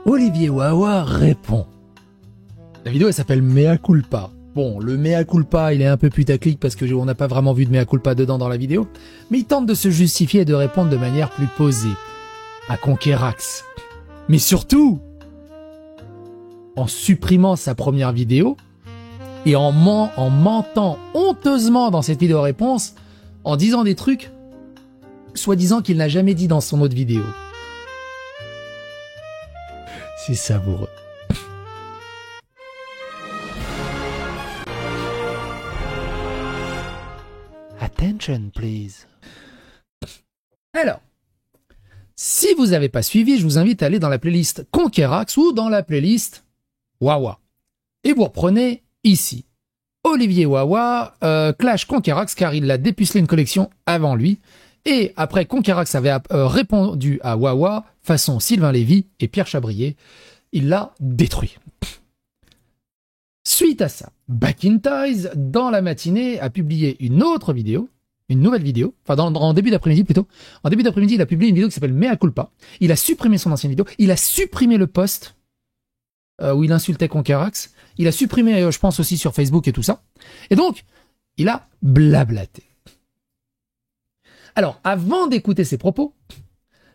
Olivier Wawa répond. La vidéo elle s'appelle Mea Culpa. Bon, le Mea Culpa il est un peu putaclic parce que on n'a pas vraiment vu de Mea Culpa dedans dans la vidéo, mais il tente de se justifier et de répondre de manière plus posée à Conquerax. Mais surtout, en supprimant sa première vidéo et en mentant honteusement dans cette vidéo réponse, en disant des trucs soi-disant qu'il n'a jamais dit dans son autre vidéo. C'est savoureux. Attention, please. Alors, si vous n'avez pas suivi, je vous invite à aller dans la playlist Conquerax ou dans la playlist Wawa. Et vous reprenez ici. Olivier Wawa clash Conquerax car il a dépucelé une collection avant lui. Et après, Conquerax avait répondu à Wawa façon Sylvain Lévy et Pierre Chabrier. Il l'a détruit. Suite à ça, Back in Ties, dans la matinée, a publié une autre vidéo, une nouvelle vidéo, enfin en début d'après-midi plutôt. En début d'après-midi, il a publié une vidéo qui s'appelle Mea Culpa. Il a supprimé son ancienne vidéo, il a supprimé le post où il insultait Conquerax. Il a supprimé, je pense aussi sur Facebook et tout ça. Et donc, il a blablaté. Alors, avant d'écouter ses propos,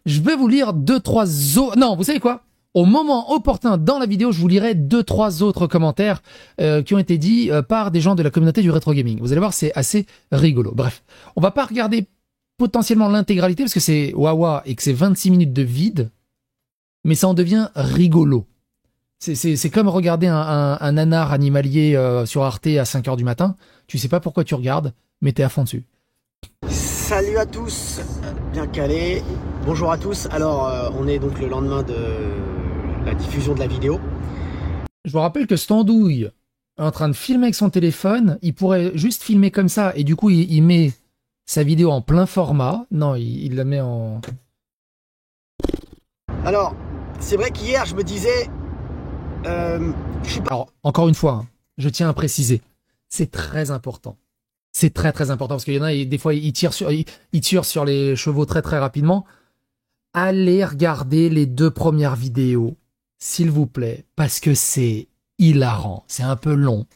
je vais vous lire non, vous savez quoi? Au moment opportun dans la vidéo, je vous lirai 2-3 autres commentaires qui ont été dits par des gens de la communauté du rétro gaming. Vous allez voir, c'est assez rigolo. Bref, on va pas regarder potentiellement l'intégralité parce que c'est Wawa et que c'est 26 minutes de vide, mais ça en devient rigolo. C'est comme regarder un nanar animalier sur Arte à 5h du matin. Tu sais pas pourquoi tu regardes, mais t'es à fond dessus. Salut à tous, bien calé. Bonjour à tous. Alors, on est donc le lendemain de la diffusion de la vidéo. Je vous rappelle que Standouille est en train de filmer avec son téléphone. Il pourrait juste filmer comme ça et du coup, il met sa vidéo en plein format. Non, il la met en... Alors, c'est vrai qu'hier, je me disais... Alors, encore une fois, hein, je tiens à préciser, c'est très important. C'est très très important parce qu'il y en a, des fois, ils tirent sur les chevaux très très rapidement. Allez regarder les 2 premières vidéos, s'il vous plaît, parce que c'est hilarant. C'est un peu long,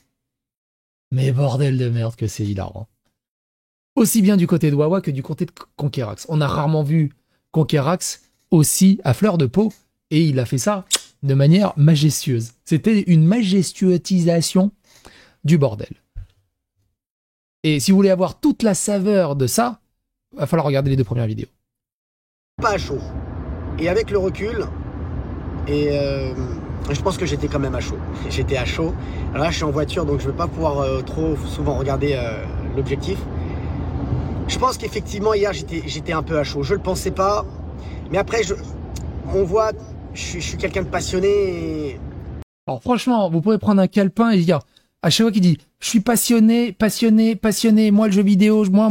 mais bordel de merde que c'est hilarant. Aussi bien du côté de Wawa que du côté de Conquerax. On a rarement vu Conquerax aussi à fleur de peau, et il a fait ça de manière majestueuse. C'était une majestueusisation du bordel. Et si vous voulez avoir toute la saveur de ça, il va falloir regarder les 2 premières vidéos. Pas à chaud. Et avec le recul, je pense que j'étais quand même à chaud. J'étais à chaud. Alors là, je suis en voiture, donc je ne vais pas pouvoir trop souvent regarder l'objectif. Je pense qu'effectivement, hier, j'étais un peu à chaud. Je ne le pensais pas. Mais après, on voit, je suis quelqu'un de passionné. Et... Alors franchement, vous pouvez prendre un calepin et dire... À chaque fois qu'il dit « Je suis passionné, moi le jeu vidéo, moi,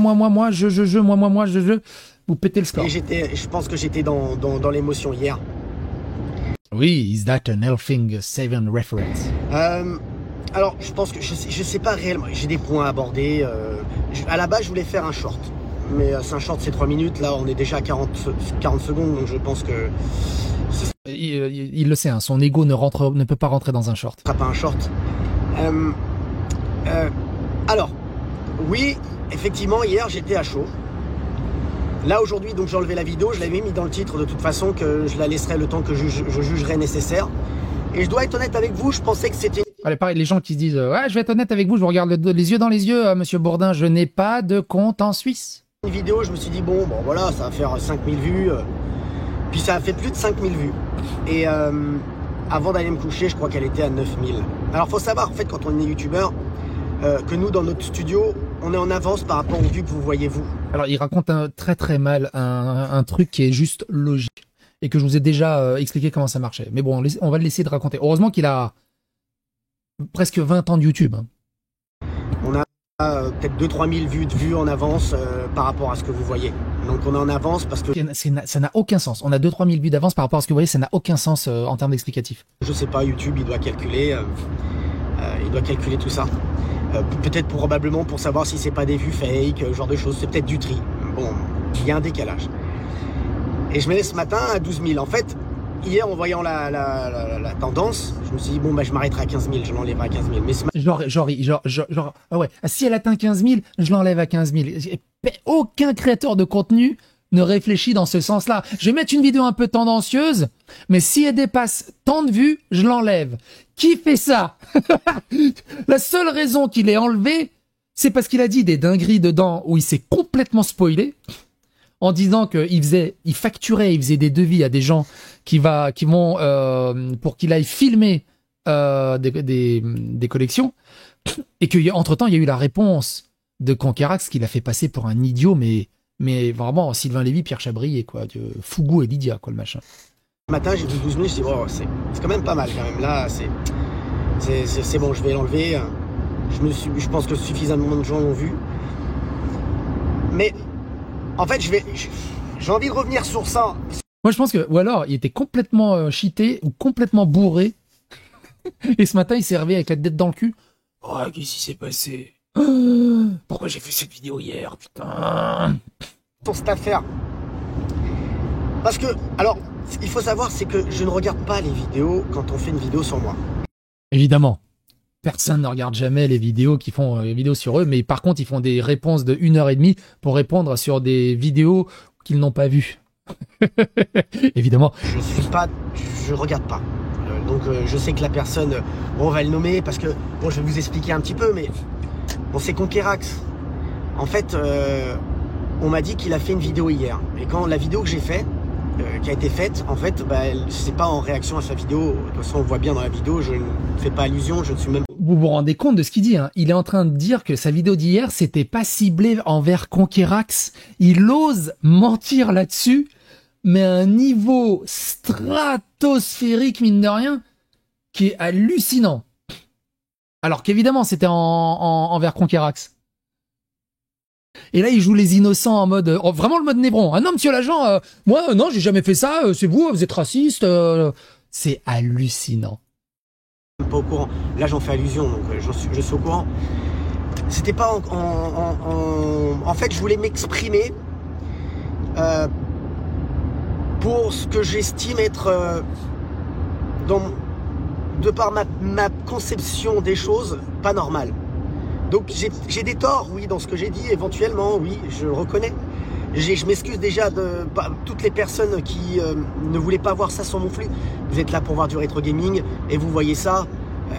je », vous pétez le score. Et je pense que j'étais dans l'émotion hier. Oui, is that an Elfing 7 reference? Alors, je pense que je sais pas réellement. J'ai des points à aborder. À la base, je voulais faire un short. Mais c'est un short, c'est 3 minutes. Là, on est déjà à 40 secondes, donc je pense que... Il le sait, hein, son ego ne peut pas rentrer dans un short. Ce sera pas un short. Alors, oui, effectivement, hier j'étais à chaud. Là aujourd'hui, donc j'ai enlevé la vidéo, je l'avais mis dans le titre de toute façon que je la laisserai le temps que je jugerai nécessaire. Et je dois être honnête avec vous, je pensais que c'était... Allez, pareil, les gens qui se disent ouais, je vais être honnête avec vous, je vous regarde les yeux dans les yeux, monsieur Bourdin, je n'ai pas de compte en Suisse. Une vidéo, je me suis dit bon voilà, ça va faire 5000 vues. Puis ça a fait plus de 5000 vues. Et avant d'aller me coucher, je crois qu'elle était à 9000. Alors faut savoir en fait quand on est youtubeur que nous dans notre studio, on est en avance par rapport aux vues que vous voyez vous. Alors il raconte très très mal un truc qui est juste logique et que je vous ai déjà expliqué comment ça marchait. Mais bon, on va l'essayer de raconter. Heureusement qu'il a presque 20 ans de YouTube. Hein. On a peut-être 2-3 000 vues en avance par rapport à ce que vous voyez. Donc on est en avance parce que... Ça n'a aucun sens. On a 2-3 000 vues d'avance par rapport à ce que vous voyez, ça n'a aucun sens en termes d'explicatif. Je sais pas, YouTube, il doit calculer tout ça. Peut-être probablement pour savoir si c'est pas des vues fake, ce genre de choses. C'est peut-être du tri. Bon, il y a un décalage. Et je me laisse ce matin à 12 000. En fait, hier, en voyant la tendance, je me suis dit, bon, bah, je m'arrêterai à 15 000, je l'enlèverai à 15 000. Mais Ah ouais, si elle atteint 15 000, je l'enlève à 15 000. Aucun créateur de contenu ne réfléchit dans ce sens-là. Je vais mettre une vidéo un peu tendancieuse, mais si elle dépasse tant de vues, je l'enlève. Qui fait ça? La seule raison qu'il ait enlevé, c'est parce qu'il a dit des dingueries dedans où il s'est complètement spoilé en disant qu'il faisait des devis à des gens qui vont pour qu'il aille filmer des collections, et qu'entre temps il y a eu la réponse de Conquerax qui l'a fait passer pour un idiot, mais vraiment Sylvain Lévy, Pierre Chabrier, quoi, Fougou et Lydia, quoi, le machin. Ce matin, j'ai vu 12 000, je dis, oh, c'est quand même pas mal, quand même. Là, c'est bon, je vais l'enlever. Je pense que suffisamment de gens l'ont vu. Mais, en fait, j'ai envie de revenir sur ça. Moi, je pense que, ou alors, il était complètement cheaté ou complètement bourré. Et ce matin, il s'est réveillé avec la tête dans le cul. Oh, qu'est-ce qui s'est passé? Pourquoi j'ai fait cette vidéo hier, putain? Pour cette affaire. Parce que, alors, il faut savoir, c'est que je ne regarde pas les vidéos quand on fait une vidéo sur moi. Évidemment. Personne ne regarde jamais les vidéos qui font les vidéos sur eux, mais par contre, ils font des réponses de 1h30 pour répondre sur des vidéos qu'ils n'ont pas vues. Évidemment. Je regarde pas. Donc, je sais que la personne, on va le nommer parce que, bon, je vais vous expliquer un petit peu, mais bon, c'est Conquerax. En fait, on m'a dit qu'il a fait une vidéo hier. Et quand la vidéo que j'ai faite, qui a été faite, en fait, bah, c'est pas en réaction à sa vidéo. De toute façon, on voit bien dans la vidéo, je ne fais pas allusion, je ne suis même... Vous vous rendez compte de ce qu'il dit, hein? Il est en train de dire que sa vidéo d'hier, c'était pas ciblé envers Conquerax. Il ose mentir là-dessus, mais à un niveau stratosphérique, mine de rien, qui est hallucinant. Alors qu'évidemment, c'était envers Conquerax. Et là, il joue les innocents en mode... vraiment le mode Nébron. Ah non, monsieur l'agent, moi, non, j'ai jamais fait ça, c'est vous êtes raciste. C'est hallucinant. Pas au courant. Là, j'en fais allusion, donc je suis au courant. C'était pas en fait, je voulais m'exprimer pour ce que j'estime être de par ma conception des choses, pas normale. Donc j'ai des torts, oui, dans ce que j'ai dit, éventuellement, oui, je le reconnais. Je m'excuse déjà de toutes les personnes qui ne voulaient pas voir ça sur mon flux. Vous êtes là pour voir du rétro gaming et vous voyez ça.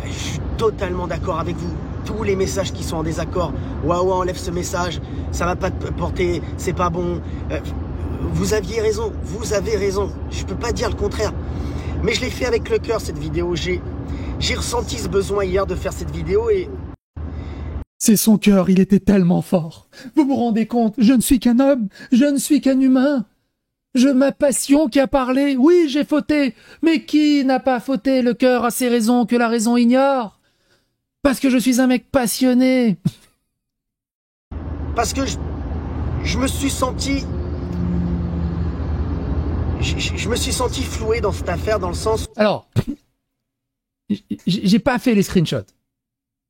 Je suis totalement d'accord avec vous. Tous les messages qui sont en désaccord, waouh, enlève ce message, ça va pas te porter, c'est pas bon. Vous aviez raison, vous avez raison. Je peux pas dire le contraire. Mais je l'ai fait avec le cœur, cette vidéo. J'ai ressenti ce besoin hier de faire cette vidéo et... C'est son cœur, il était tellement fort. Vous vous rendez compte, je ne suis qu'un homme, je ne suis qu'un humain. Ma passion qui a parlé, oui, j'ai fauté. Mais qui n'a pas fauté? Le cœur a ses raisons que la raison ignore. Parce que je suis un mec passionné. Parce que je me suis senti... Je me suis senti floué dans cette affaire, dans le sens... Alors, j'ai pas fait les screenshots.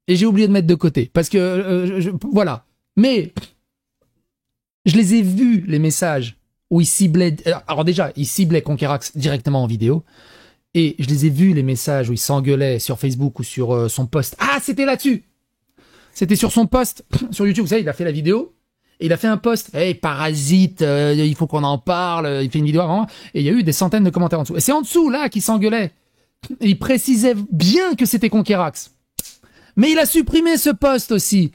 Et j'ai oublié de mettre de côté. Parce que, voilà. Mais, je les ai vus, les messages, où il ciblait... Alors déjà, il ciblait Conquerax directement en vidéo. Et je les ai vus, les messages où il s'engueulait sur Facebook ou sur son post. Ah, c'était là-dessus! C'était sur son post, sur YouTube. Vous savez, il a fait la vidéo. Et il a fait un post. Hey, parasite, il faut qu'on en parle. Il fait une vidéo avant. Et il y a eu des centaines de commentaires en dessous. Et c'est en dessous, là, qu'il s'engueulait. Et il précisait bien que c'était Conquerax. Mais il a supprimé ce post aussi.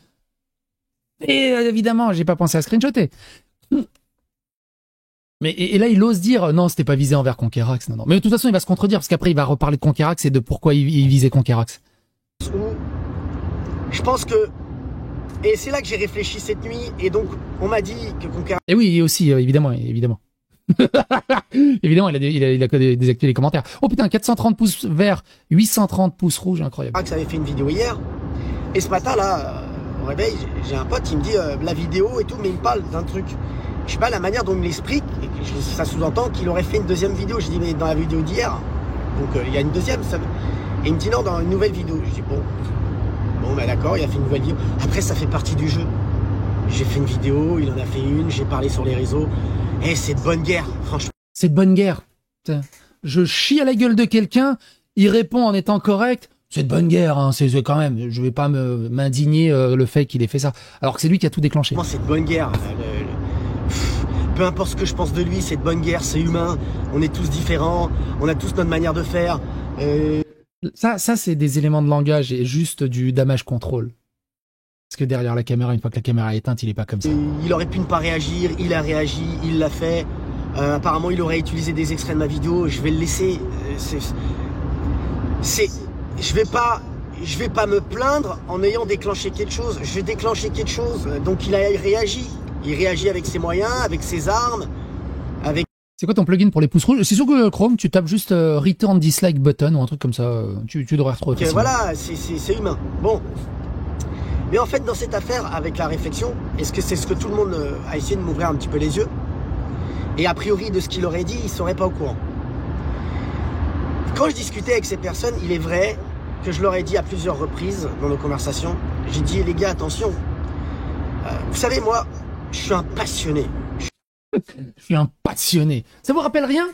Et évidemment, j'ai pas pensé à screenshotter. Mais et là, il ose dire non, c'était pas visé envers Conquerax. Non. Mais de toute façon, il va se contredire parce qu'après, il va reparler de Conquerax et de pourquoi il visait Conquerax. Je pense que... Et c'est là que j'ai réfléchi cette nuit. Et donc, on m'a dit que Conquerax... Et oui, et aussi, évidemment. Évidemment, il a désactivé les commentaires. Oh putain, 430 pouces verts, 830 pouces rouges, incroyable. Conquerax avait fait une vidéo hier. Et ce matin, là, au réveil, j'ai un pote qui me dit la vidéo et tout, mais il me parle d'un truc. Je sais pas la manière dont il me l'explique. Ça sous-entend qu'il aurait fait une deuxième vidéo. Je dis, mais dans la vidéo d'hier, donc il y a une deuxième. Et il me dit non, dans une nouvelle vidéo. Je dis bon, bah d'accord, il a fait une nouvelle vidéo. Après, ça fait partie du jeu. J'ai fait une vidéo, il en a fait une, j'ai parlé sur les réseaux. Et c'est de bonne guerre, franchement. C'est de bonne guerre. je chie à la gueule de quelqu'un, il répond en étant correct. C'est de bonne guerre, hein, c'est quand même. Je vais pas m'indigner le fait qu'il ait fait ça. Alors que c'est lui qui a tout déclenché. C'est de bonne guerre. Peu importe ce que je pense de lui, c'est de bonne guerre, c'est humain. On est tous différents, on a tous notre manière de faire. Ça c'est des éléments de langage et juste du damage control. Parce que derrière la caméra, une fois que la caméra est éteinte, il est pas comme ça. Il aurait pu ne pas réagir, il a réagi, il l'a fait. Apparemment, il aurait utilisé des extraits de ma vidéo. Je vais le laisser. Je vais pas me plaindre en ayant déclenché quelque chose. Je vais déclencher quelque chose. Donc il a réagi. Il réagit avec ses moyens, avec ses armes, avec... C'est quoi ton plugin pour les pouces rouges? C'est sûr que Chrome, tu tapes juste Return Dislike Button ou un truc comme ça. Tu devrais retrouver facilement. Voilà, c'est humain. Bon. Mais en fait, dans cette affaire, avec la réflexion, est-ce que c'est ce que tout le monde a essayé de m'ouvrir un petit peu les yeux? Et a priori, de ce qu'il aurait dit, il serait pas au courant. Quand je discutais avec ces personnes, il est vrai que je leur ai dit à plusieurs reprises dans nos conversations, j'ai dit, les gars, attention. Vous savez, moi, je suis un passionné. Je suis un passionné. Ça vous rappelle rien?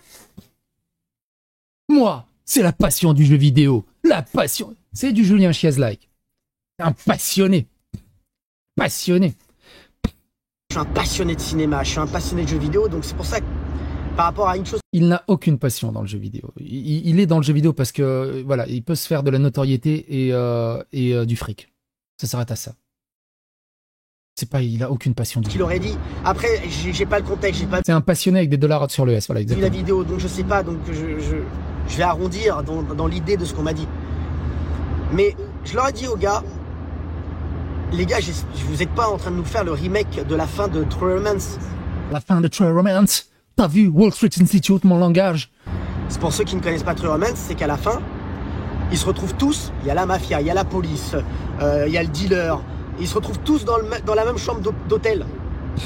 Moi, c'est la passion du jeu vidéo. La passion. C'est du Julien Chiez-like. Un passionné. Passionné. Je suis un passionné de cinéma, je suis un passionné de jeux vidéo, donc c'est pour ça que, par rapport à une chose... Il n'a aucune passion dans le jeu vidéo. Il est dans le jeu vidéo parce que, voilà, il peut se faire de la notoriété et du fric. Ça s'arrête à ça. C'est pas, il a aucune passion du tout. Il aurait dit. Après, j'ai pas le contexte, j'ai pas... C'est un passionné avec des dollars sur le S, voilà, exactement. Vu la vidéo, donc je sais pas, donc je vais arrondir dans l'idée de ce qu'on m'a dit. Mais je leur ai dit aux gars, les gars, vous êtes pas en train de nous faire le remake de la fin de True Romance. La fin de True Romance. T'as vu Wall Street Institute, mon langage? C'est pour ceux qui ne connaissent pas True Romance, c'est qu'à la fin, ils se retrouvent tous, il y a la mafia, il y a la police, il y a le dealer, ils se retrouvent tous dans la même chambre d'hôtel.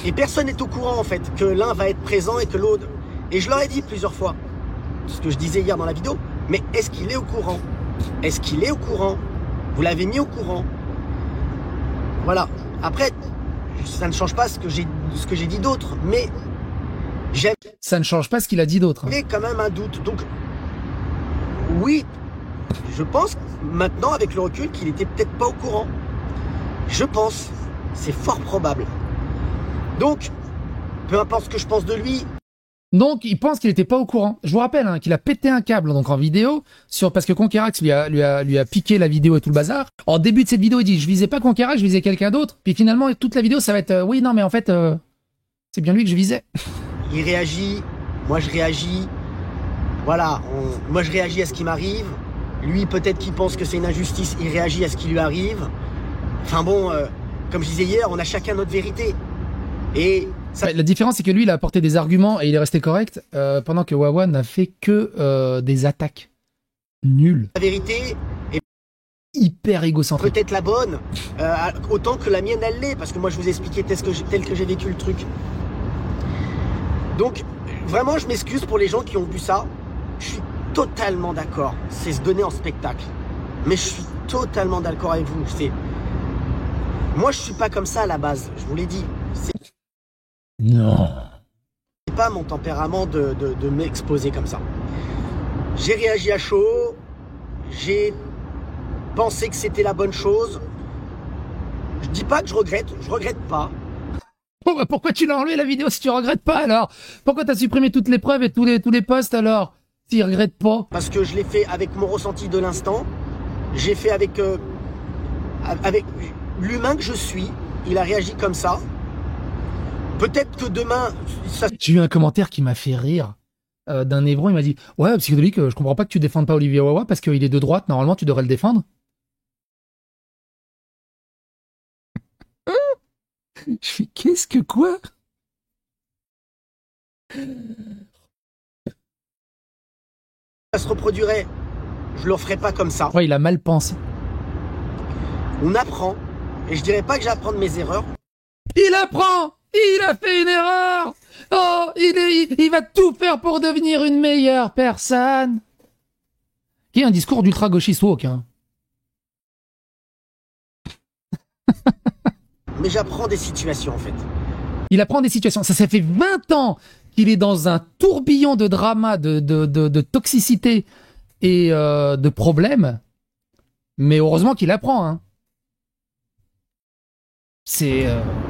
Et personne n'est au courant en fait, que l'un va être présent et que l'autre... Et je leur ai dit plusieurs fois, ce que je disais hier dans la vidéo, mais est-ce qu'il est au courant? Est-ce qu'il est au courant? Vous l'avez mis au courant? Voilà. Après, ça ne change pas ce que j'ai dit d'autre, mais ça ne change pas ce qu'il a dit d'autre. Il y a quand même un doute. Donc, oui, je pense maintenant, avec le recul, qu'il était peut-être pas au courant. Je pense. C'est fort probable. Donc, peu importe ce que je pense de lui... Donc, il pense qu'il n'était pas au courant. Je vous rappelle hein, qu'il a pété un câble donc en vidéo, parce que Conquerax lui a piqué la vidéo et tout le bazar. En début de cette vidéo, il dit « Je visais pas Conquerax, je visais quelqu'un d'autre. » Puis finalement, toute la vidéo, ça va être « Oui, non, mais en fait, c'est bien lui que je visais. » Il réagit, moi je réagis. Voilà, moi je réagis à ce qui m'arrive. Lui, peut-être qu'il pense que c'est une injustice, il réagit à ce qui lui arrive. Enfin bon, comme je disais hier, on a chacun notre vérité. Et... Ça... La différence, c'est que lui, il a apporté des arguments et il est resté correct, pendant que Wawa n'a fait que des attaques nulles. La vérité est hyper égocentrique. Peut-être la bonne, autant que la mienne, elle l'est, parce que moi, je vous ai expliqué tel que j'ai vécu le truc. Donc, vraiment, je m'excuse pour les gens qui ont vu ça. Je suis totalement d'accord. C'est se donner en spectacle. Mais je suis totalement d'accord avec vous. Moi, je suis pas comme ça à la base, je vous l'ai dit. Non. C'est pas mon tempérament de m'exposer comme ça. J'ai réagi à chaud, j'ai pensé que c'était la bonne chose. Je dis pas que je regrette pas. Oh bah pourquoi tu l'as enlevé la vidéo si tu regrettes pas alors? Pourquoi t'as supprimé toutes les preuves et tous les posts alors? S'il regrette pas? Parce que je l'ai fait avec mon ressenti de l'instant. J'ai fait avec l'humain que je suis. Il a réagi comme ça. Peut-être que demain... J'ai eu un commentaire qui m'a fait rire d'un névron. Il m'a dit « Ouais, psychédélique, je comprends pas que tu défendes pas Olivier Wawa parce qu'il est de droite. Normalement, tu devrais le défendre. » Je fais « Qu'est-ce que quoi ?» Ça se reproduirait. Je le referais pas comme ça. Ouais, il a mal pensé. On apprend. Et je dirais pas que j'apprends de mes erreurs. Il apprend! Il a fait une erreur! Oh, il va tout faire pour devenir une meilleure personne! Qui est un discours d'ultra-gauchiste woke, hein. Mais j'apprends des situations, en fait. Il apprend des situations. Ça fait 20 ans qu'il est dans un tourbillon de drama, de toxicité et de problèmes. Mais heureusement qu'il apprend. Hein. C'est...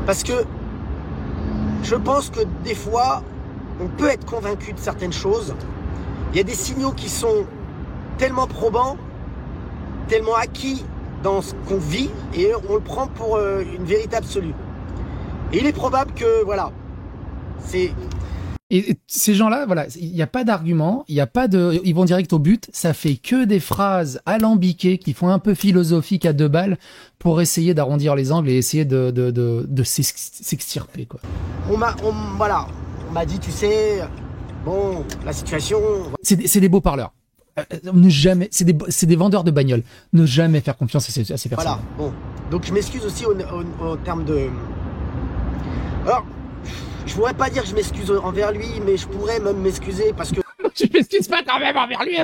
Parce que je pense que des fois, on peut être convaincu de certaines choses. Il y a des signaux qui sont tellement probants, tellement acquis dans ce qu'on vit, et on le prend pour une vérité absolue. Et il est probable que, voilà, c'est... Et ces gens-là, voilà, il n'y a pas d'argument, il y a pas de, ils vont direct au but. Ça fait que des phrases alambiquées qui font un peu philosophique à deux balles pour essayer d'arrondir les angles et essayer de s'extirper, quoi. Voilà, on m'a dit, tu sais, bon, la situation. C'est des beaux parleurs. Ne jamais, c'est des vendeurs de bagnoles. Ne jamais faire confiance à ces personnes. Voilà. Bon, donc je m'excuse aussi au terme de. Alors. Je pourrais pas dire que je m'excuse envers lui, mais je pourrais même m'excuser parce que... Je m'excuse pas quand même envers lui.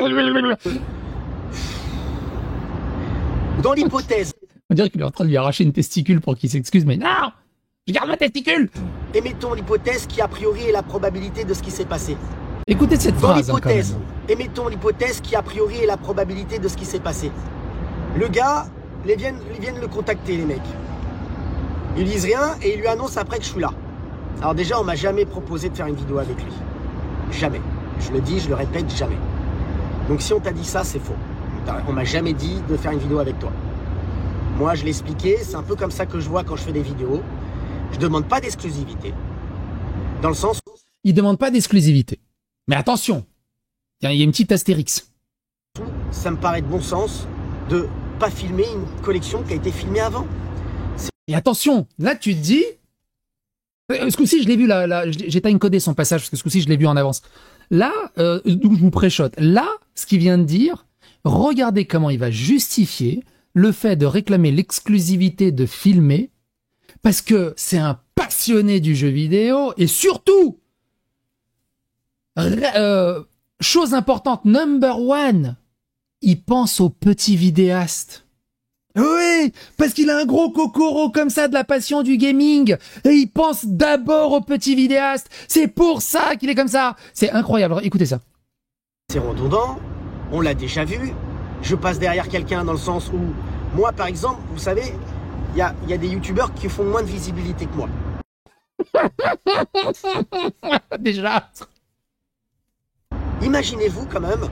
Dans l'hypothèse... On dirait qu'il est en train de lui arracher une testicule pour qu'il s'excuse, mais non, je garde ma testicule. Émettons l'hypothèse qui a priori est la probabilité de ce qui s'est passé. Écoutez cette phrase. Dans l'hypothèse, émettons l'hypothèse qui a priori est la probabilité de ce qui s'est passé. Le gars, ils viennent le contacter, les mecs. Ils disent rien et ils lui annoncent après que je suis là. Alors déjà, on m'a jamais proposé de faire une vidéo avec lui. Jamais. Je le dis, je le répète, jamais. Donc si on t'a dit ça, c'est faux. On m'a jamais dit de faire une vidéo avec toi. Moi, je l'ai expliqué, c'est un peu comme ça que je vois quand je fais des vidéos. Je demande pas d'exclusivité. Dans le sens où... Il demande pas d'exclusivité. Mais attention, il y a une petite astérix. Ça me paraît de bon sens de pas filmer une collection qui a été filmée avant. Et attention, là tu te dis... Ce coup-ci, je l'ai vu, j'ai time-codé son passage, parce que ce coup-ci, je l'ai vu en avance. Là, donc je vous préchote. Là, ce qu'il vient de dire, regardez comment il va justifier le fait de réclamer l'exclusivité de filmer, parce que c'est un passionné du jeu vidéo, et surtout, chose importante, number one, il pense aux petits vidéastes. Oui, parce qu'il a un gros cocoro comme ça de la passion du gaming et il pense d'abord aux petits vidéastes. C'est pour ça qu'il est comme ça. C'est incroyable. Écoutez ça. C'est redondant. On l'a déjà vu. Je passe derrière quelqu'un dans le sens où moi, par exemple, vous savez, il y a des youtubeurs qui font moins de visibilité que moi. Déjà. Imaginez-vous quand même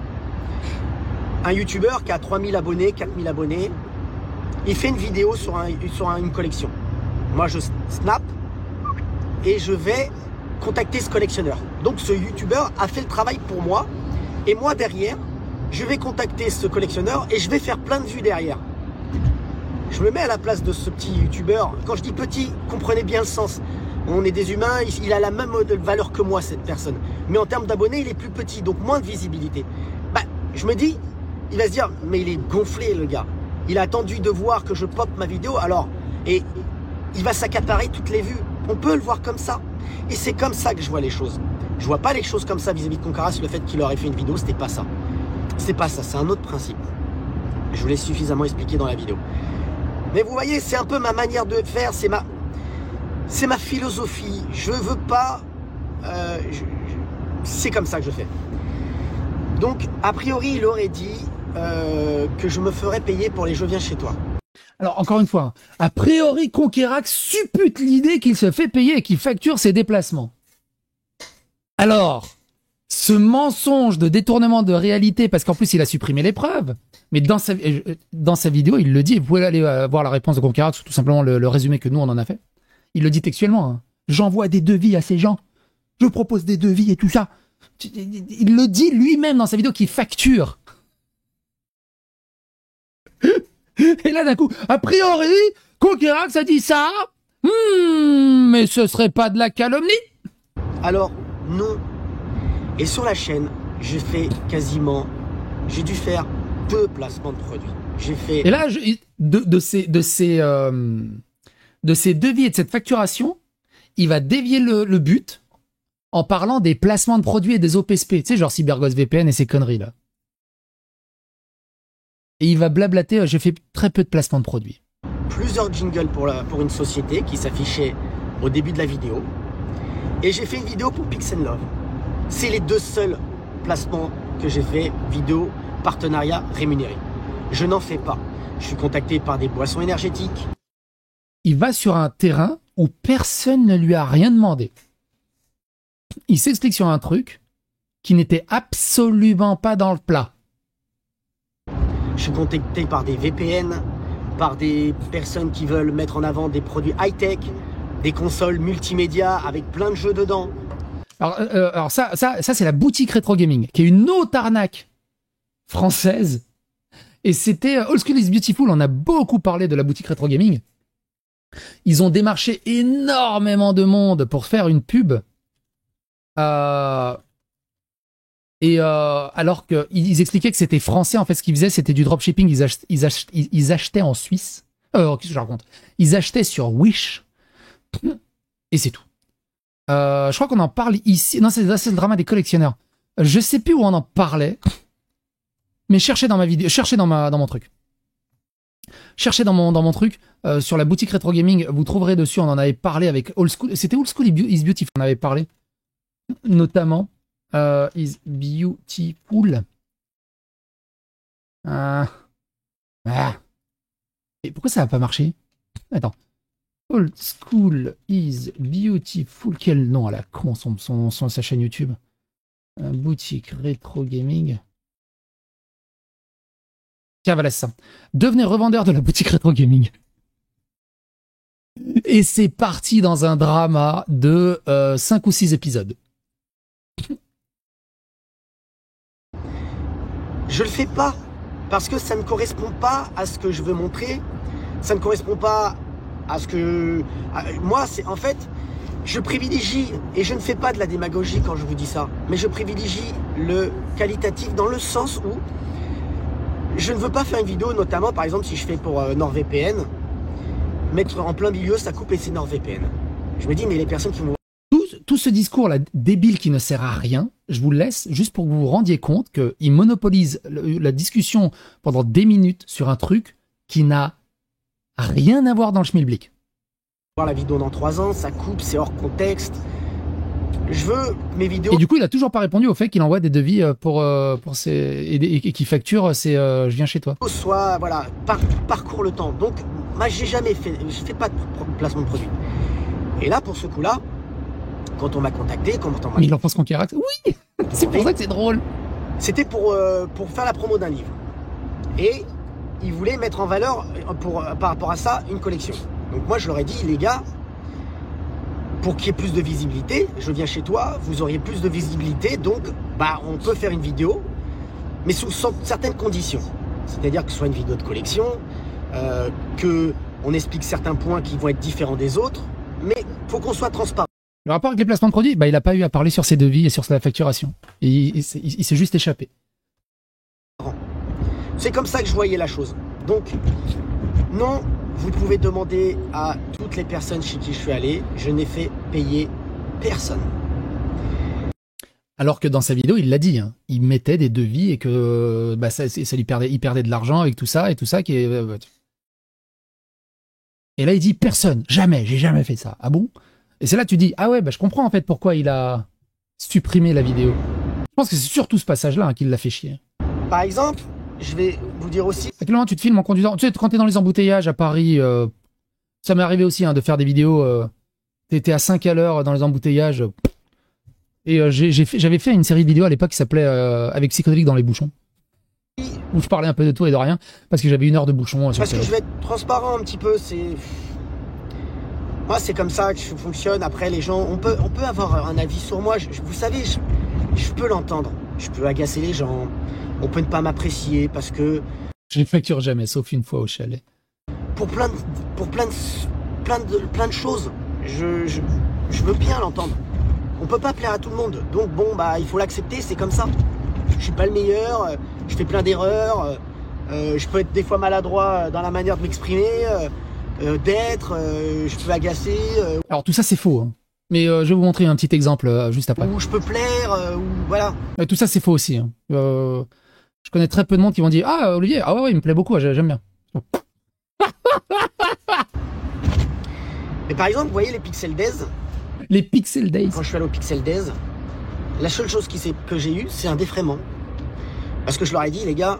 un youtubeur qui a 3000 abonnés, 4000 abonnés. Il fait une vidéo sur une collection. Moi, je snap et je vais contacter ce collectionneur. Donc, ce youtubeur a fait le travail pour moi. Et moi, derrière, je vais contacter ce collectionneur et je vais faire plein de vues derrière. Je me mets à la place de ce petit youtubeur. Quand je dis petit, comprenez bien le sens. On est des humains, il a la même valeur que moi, cette personne. Mais en termes d'abonnés, il est plus petit, donc moins de visibilité. Bah, je me dis, il va se dire, mais il est gonflé, le gars. Il a attendu de voir que je pop ma vidéo, alors, et il va s'accaparer toutes les vues. On peut le voir comme ça. Et c'est comme ça que je vois les choses. Je vois pas les choses comme ça vis-à-vis de Conquerras, le fait qu'il aurait fait une vidéo, c'était pas ça. C'est pas ça, c'est un autre principe. Je vous l'ai suffisamment expliqué dans la vidéo. Mais vous voyez, c'est un peu ma manière de faire, c'est ma philosophie. Je veux pas... c'est comme ça que je fais. Donc, a priori, il aurait dit... que je me ferais payer pour les Je viens chez toi. Alors, encore une fois, a priori, Conquerax suppute l'idée qu'il se fait payer et qu'il facture ses déplacements. Alors, ce mensonge de détournement de réalité, parce qu'en plus, il a supprimé les preuves, mais dans sa vidéo, il le dit, vous pouvez aller voir la réponse de Conquerax, ou tout simplement le résumé que nous, on en a fait. Il le dit textuellement. Hein. J'envoie des devis à ces gens. Je propose des devis et tout ça. Il le dit lui-même dans sa vidéo qu'il facture. Et là d'un coup, a priori, Conquerax a dit ça, mais ce serait pas de la calomnie? Alors, non. Et sur la chaîne, j'ai dû faire 2 placements de produits. J'ai fait... Et là, de ces devis et de cette facturation, il va dévier le but en parlant des placements de produits et des OPSP, tu sais, genre CyberGhost VPN et ces conneries là. Et il va blablater, j'ai fait très peu de placements de produits. Plusieurs jingles pour une société qui s'affichait au début de la vidéo. Et j'ai fait une vidéo pour Pix & Love. C'est les 2 seuls placements que j'ai fait, vidéo, partenariat, rémunéré. Je n'en fais pas. Je suis contacté par des boissons énergétiques. Il va sur un terrain où personne ne lui a rien demandé. Il s'explique sur un truc qui n'était absolument pas dans le plat. Je suis contacté par des VPN, par des personnes qui veulent mettre en avant des produits high-tech, des consoles multimédia avec plein de jeux dedans. Alors ça c'est la boutique Retro Gaming, qui est une autre arnaque française. Et c'était Old School is Beautiful, on a beaucoup parlé de la boutique Retro Gaming. Ils ont démarché énormément de monde pour faire une pub. Alors qu'ils expliquaient que c'était français, en fait, ce qu'ils faisaient, c'était du dropshipping. Ils achetaient en Suisse. Qu'est-ce que je raconte? Ils achetaient sur Wish. Et c'est tout. Je crois qu'on en parle ici. Non, c'est le drama des collectionneurs. Je sais plus où on en parlait. Mais cherchez dans ma vidéo, cherchez dans mon truc. Cherchez dans mon truc, sur la boutique Retro Gaming, vous trouverez dessus, on en avait parlé avec Old School. C'était Old School is Beautiful, on avait parlé. Notamment, is Beautiful. Et pourquoi ça n'a pas marché? Attends. Old School is Beautiful. Quel nom à la con, sa chaîne YouTube. Boutique Retro Gaming. Tiens, voilà ça. Devenez revendeur de la boutique Retro Gaming. Et c'est parti dans un drama de 5 ou 6 épisodes. Je le fais pas parce que ça ne correspond pas à ce que je veux montrer. Ça ne correspond pas à ce que... moi, c'est en fait, je privilégie, et je ne fais pas de la démagogie quand je vous dis ça, mais je privilégie le qualitatif dans le sens où je ne veux pas faire une vidéo, notamment, par exemple, si je fais pour NordVPN, mettre en plein milieu, ça coupe et c'est NordVPN. Je me dis, mais les personnes qui vont... Tout ce discours-là débile qui ne sert à rien, je vous le laisse juste pour que vous vous rendiez compte qu'il monopolise la discussion pendant des minutes sur un truc qui n'a rien à voir dans le schmilblick. Voir la vidéo dans 3 ans, ça coupe, c'est hors contexte. Je veux mes vidéos... Et du coup, il a toujours pas répondu au fait qu'il envoie des devis pour et qu'il facture je viens chez toi. Soit, voilà, parcours le temps. Donc, moi, j'ai jamais fait... Je fais pas de placement de produit. Et là, pour ce coup-là, quand on m'a contacté, Mais il en pense Conquerax. Oui. C'est pour ça que c'est drôle. C'était pour faire la promo d'un livre. Et ils voulaient mettre en valeur, par rapport à ça, une collection. Donc moi, je leur ai dit, les gars, pour qu'il y ait plus de visibilité, je viens chez toi, vous auriez plus de visibilité, donc bah, on peut faire une vidéo, mais sous certaines conditions. C'est-à-dire que ce soit une vidéo de collection, qu'on explique certains points qui vont être différents des autres, mais il faut qu'on soit transparent. Le rapport avec les placements de produits, bah, il n'a pas eu à parler sur ses devis et sur sa facturation. Il s'est juste échappé. C'est comme ça que je voyais la chose. Donc, non, vous pouvez demander à toutes les personnes chez qui je suis allé, je n'ai fait payer personne. Alors que dans sa vidéo, il l'a dit, hein, il mettait des devis et que bah, il perdait de l'argent avec tout ça qui est... Et là, il dit personne, jamais, j'ai jamais fait ça. Ah bon? Et c'est là que tu dis, ah ouais, bah, je comprends en fait pourquoi il a supprimé la vidéo. Je pense que c'est surtout ce passage-là hein, qui l'a fait chier. Par exemple, je vais vous dire aussi... À quel moment tu te filmes en conduisant? Tu sais, quand t'es dans les embouteillages à Paris, ça m'est arrivé aussi hein, de faire des vidéos, t'étais à 5 à l'heure dans les embouteillages. Et j'avais fait une série de vidéos à l'époque qui s'appelait Avec Psychodélique dans les bouchons. Où je parlais un peu de tout et de rien, parce que j'avais 1 heure de bouchon. Parce que je vais être transparent un petit peu, c'est... Moi, c'est comme ça que je fonctionne. Après, les gens, on peut avoir un avis sur moi. Vous savez, je peux l'entendre. Je peux agacer les gens. On peut ne pas m'apprécier parce que... Je ne facture jamais, sauf une fois au chalet. Pour plein de choses. Je veux bien l'entendre. On peut pas plaire à tout le monde. Donc bon, bah, il faut l'accepter, c'est comme ça. Je suis pas le meilleur. Je fais plein d'erreurs. Je peux être des fois maladroit dans la manière de m'exprimer. Je peux agacer. Alors tout ça c'est faux, hein. Mais je vais vous montrer un petit exemple juste après. Ou je peux plaire, ou voilà. Tout ça c'est faux aussi. Hein. Je connais très peu de monde qui vont dire ah Olivier, ah ouais il me plaît beaucoup, j'aime bien. Mais par exemple, vous voyez les Pixel Days. Les Pixel Days. Quand je suis allé au Pixel Days, La seule chose que j'ai eue, c'est un défraiement. Parce que je leur ai dit, les gars,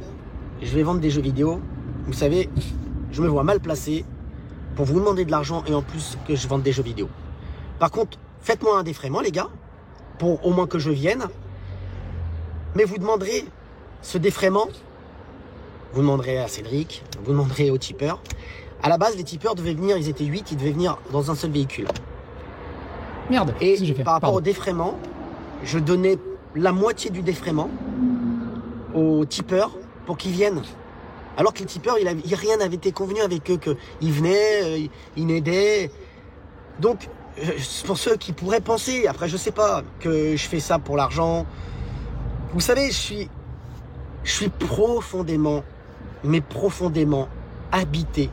je vais vendre des jeux vidéo. Vous savez, je me vois mal placé pour vous demander de l'argent et en plus que je vende des jeux vidéo. Par contre, faites-moi un défraiement, les gars, pour au moins que je vienne. Mais vous demanderez ce défraiement, vous demanderez à Cédric, vous demanderez aux tipeurs. À la base, les tipeurs devaient venir, ils étaient 8, ils devaient venir dans un seul véhicule. Merde. Et si j'ai fait. par rapport Pardon. au défraiement, je donnais la moitié du défraiement aux tipeurs pour qu'ils viennent. Alors que les tipeurs, rien n'avait été convenu avec eux, qu'ils venaient, ils m'aidaient. Donc, pour ceux qui pourraient penser, après je sais pas, que je fais ça pour l'argent. Vous savez, je suis profondément, mais profondément habité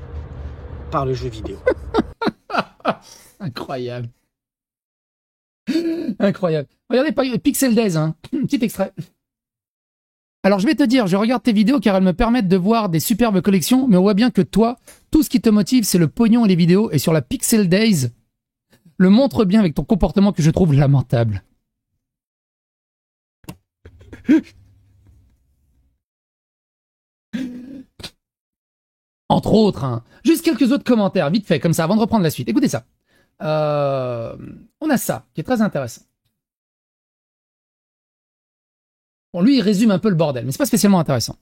par le jeu vidéo. Incroyable. Incroyable. Regardez Pixel Days, hein. Petit extrait. Alors je vais te dire, je regarde tes vidéos car elles me permettent de voir des superbes collections, mais on voit bien que toi, tout ce qui te motive, c'est le pognon et les vidéos, et sur la Pixel Days, le montre bien avec ton comportement que je trouve lamentable. Entre autres, hein. Juste quelques autres commentaires, vite fait, comme ça, avant de reprendre la suite. Écoutez ça. On a ça, qui est très intéressant. Bon, lui, il résume un peu le bordel, mais c'est pas spécialement intéressant.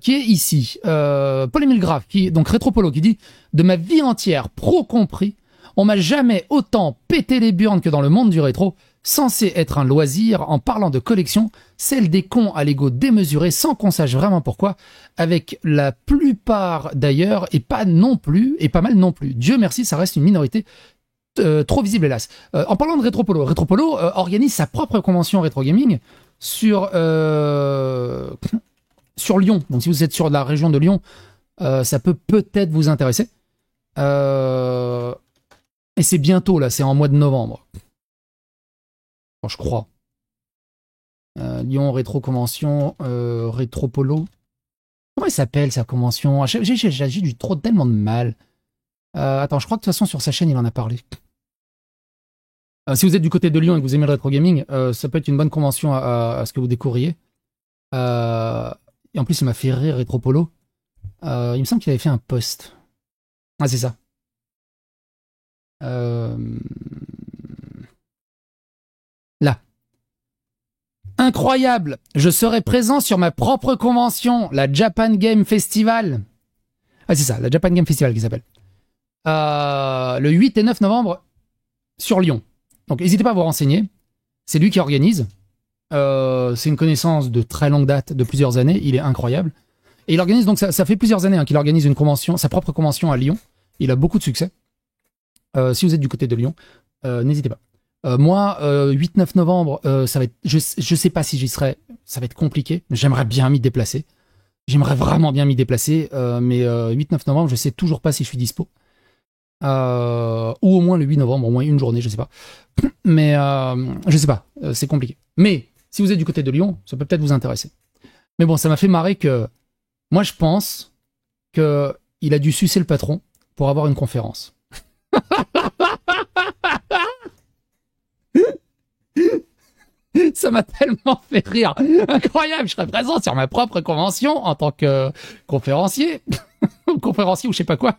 Qui est ici Paul Émile Graf, donc Rétropolo, qui dit « De ma vie entière, pro compris, on m'a jamais autant pété les burnes que dans le monde du rétro, censé être un loisir, en parlant de collection, celle des cons à l'ego démesuré sans qu'on sache vraiment pourquoi, avec la plupart d'ailleurs, et pas non plus, et pas mal non plus. Dieu merci, ça reste une minorité trop visible hélas. En parlant de Rétropolo, Rétropolo organise sa propre convention rétro gaming sur Lyon. Donc si vous êtes sur la région de Lyon, ça peut peut-être vous intéresser. Et c'est bientôt là, c'est en mois de novembre. Bon, je crois. Lyon Rétro Convention, Rétropolo. Comment elle s'appelle sa convention? J'ai du trop tellement de mal. Attends, je crois que de toute façon sur sa chaîne il en a parlé. Si vous êtes du côté de Lyon et que vous aimez le rétro gaming, ça peut être une bonne convention à ce que vous découvriez. Et en plus il m'a fait rire Rétropolo. Il me semble qu'il avait fait un post. Ah c'est ça. Là. Incroyable! Je serai présent sur ma propre convention, la Japan Game Festival. Ah c'est ça, la Japan Game Festival qui s'appelle. Le 8 et 9 novembre sur Lyon. Donc n'hésitez pas à vous renseigner. C'est lui qui organise. C'est une connaissance de très longue date, de plusieurs années. Il est incroyable. Et il organise, donc ça fait plusieurs années qu'il organise une convention, sa propre convention à Lyon. Il a beaucoup de succès. Si vous êtes du côté de Lyon, n'hésitez pas. Moi, 8-9 novembre, ça va être, je sais pas si j'y serai. Ça va être compliqué. J'aimerais bien m'y déplacer. J'aimerais vraiment bien m'y déplacer. Mais 8-9 novembre, je sais toujours pas si je suis dispo. Ou au moins le 8 novembre, au moins une journée, je sais pas. Mais je sais pas, c'est compliqué. Mais si vous êtes du côté de Lyon, ça peut peut-être vous intéresser. Mais bon, ça m'a fait marrer que moi je pense que il a dû sucer le patron pour avoir une conférence. Ça m'a tellement fait rire. Incroyable, je serais présent sur ma propre convention en tant que conférencier. Conférencier ou je sais pas quoi.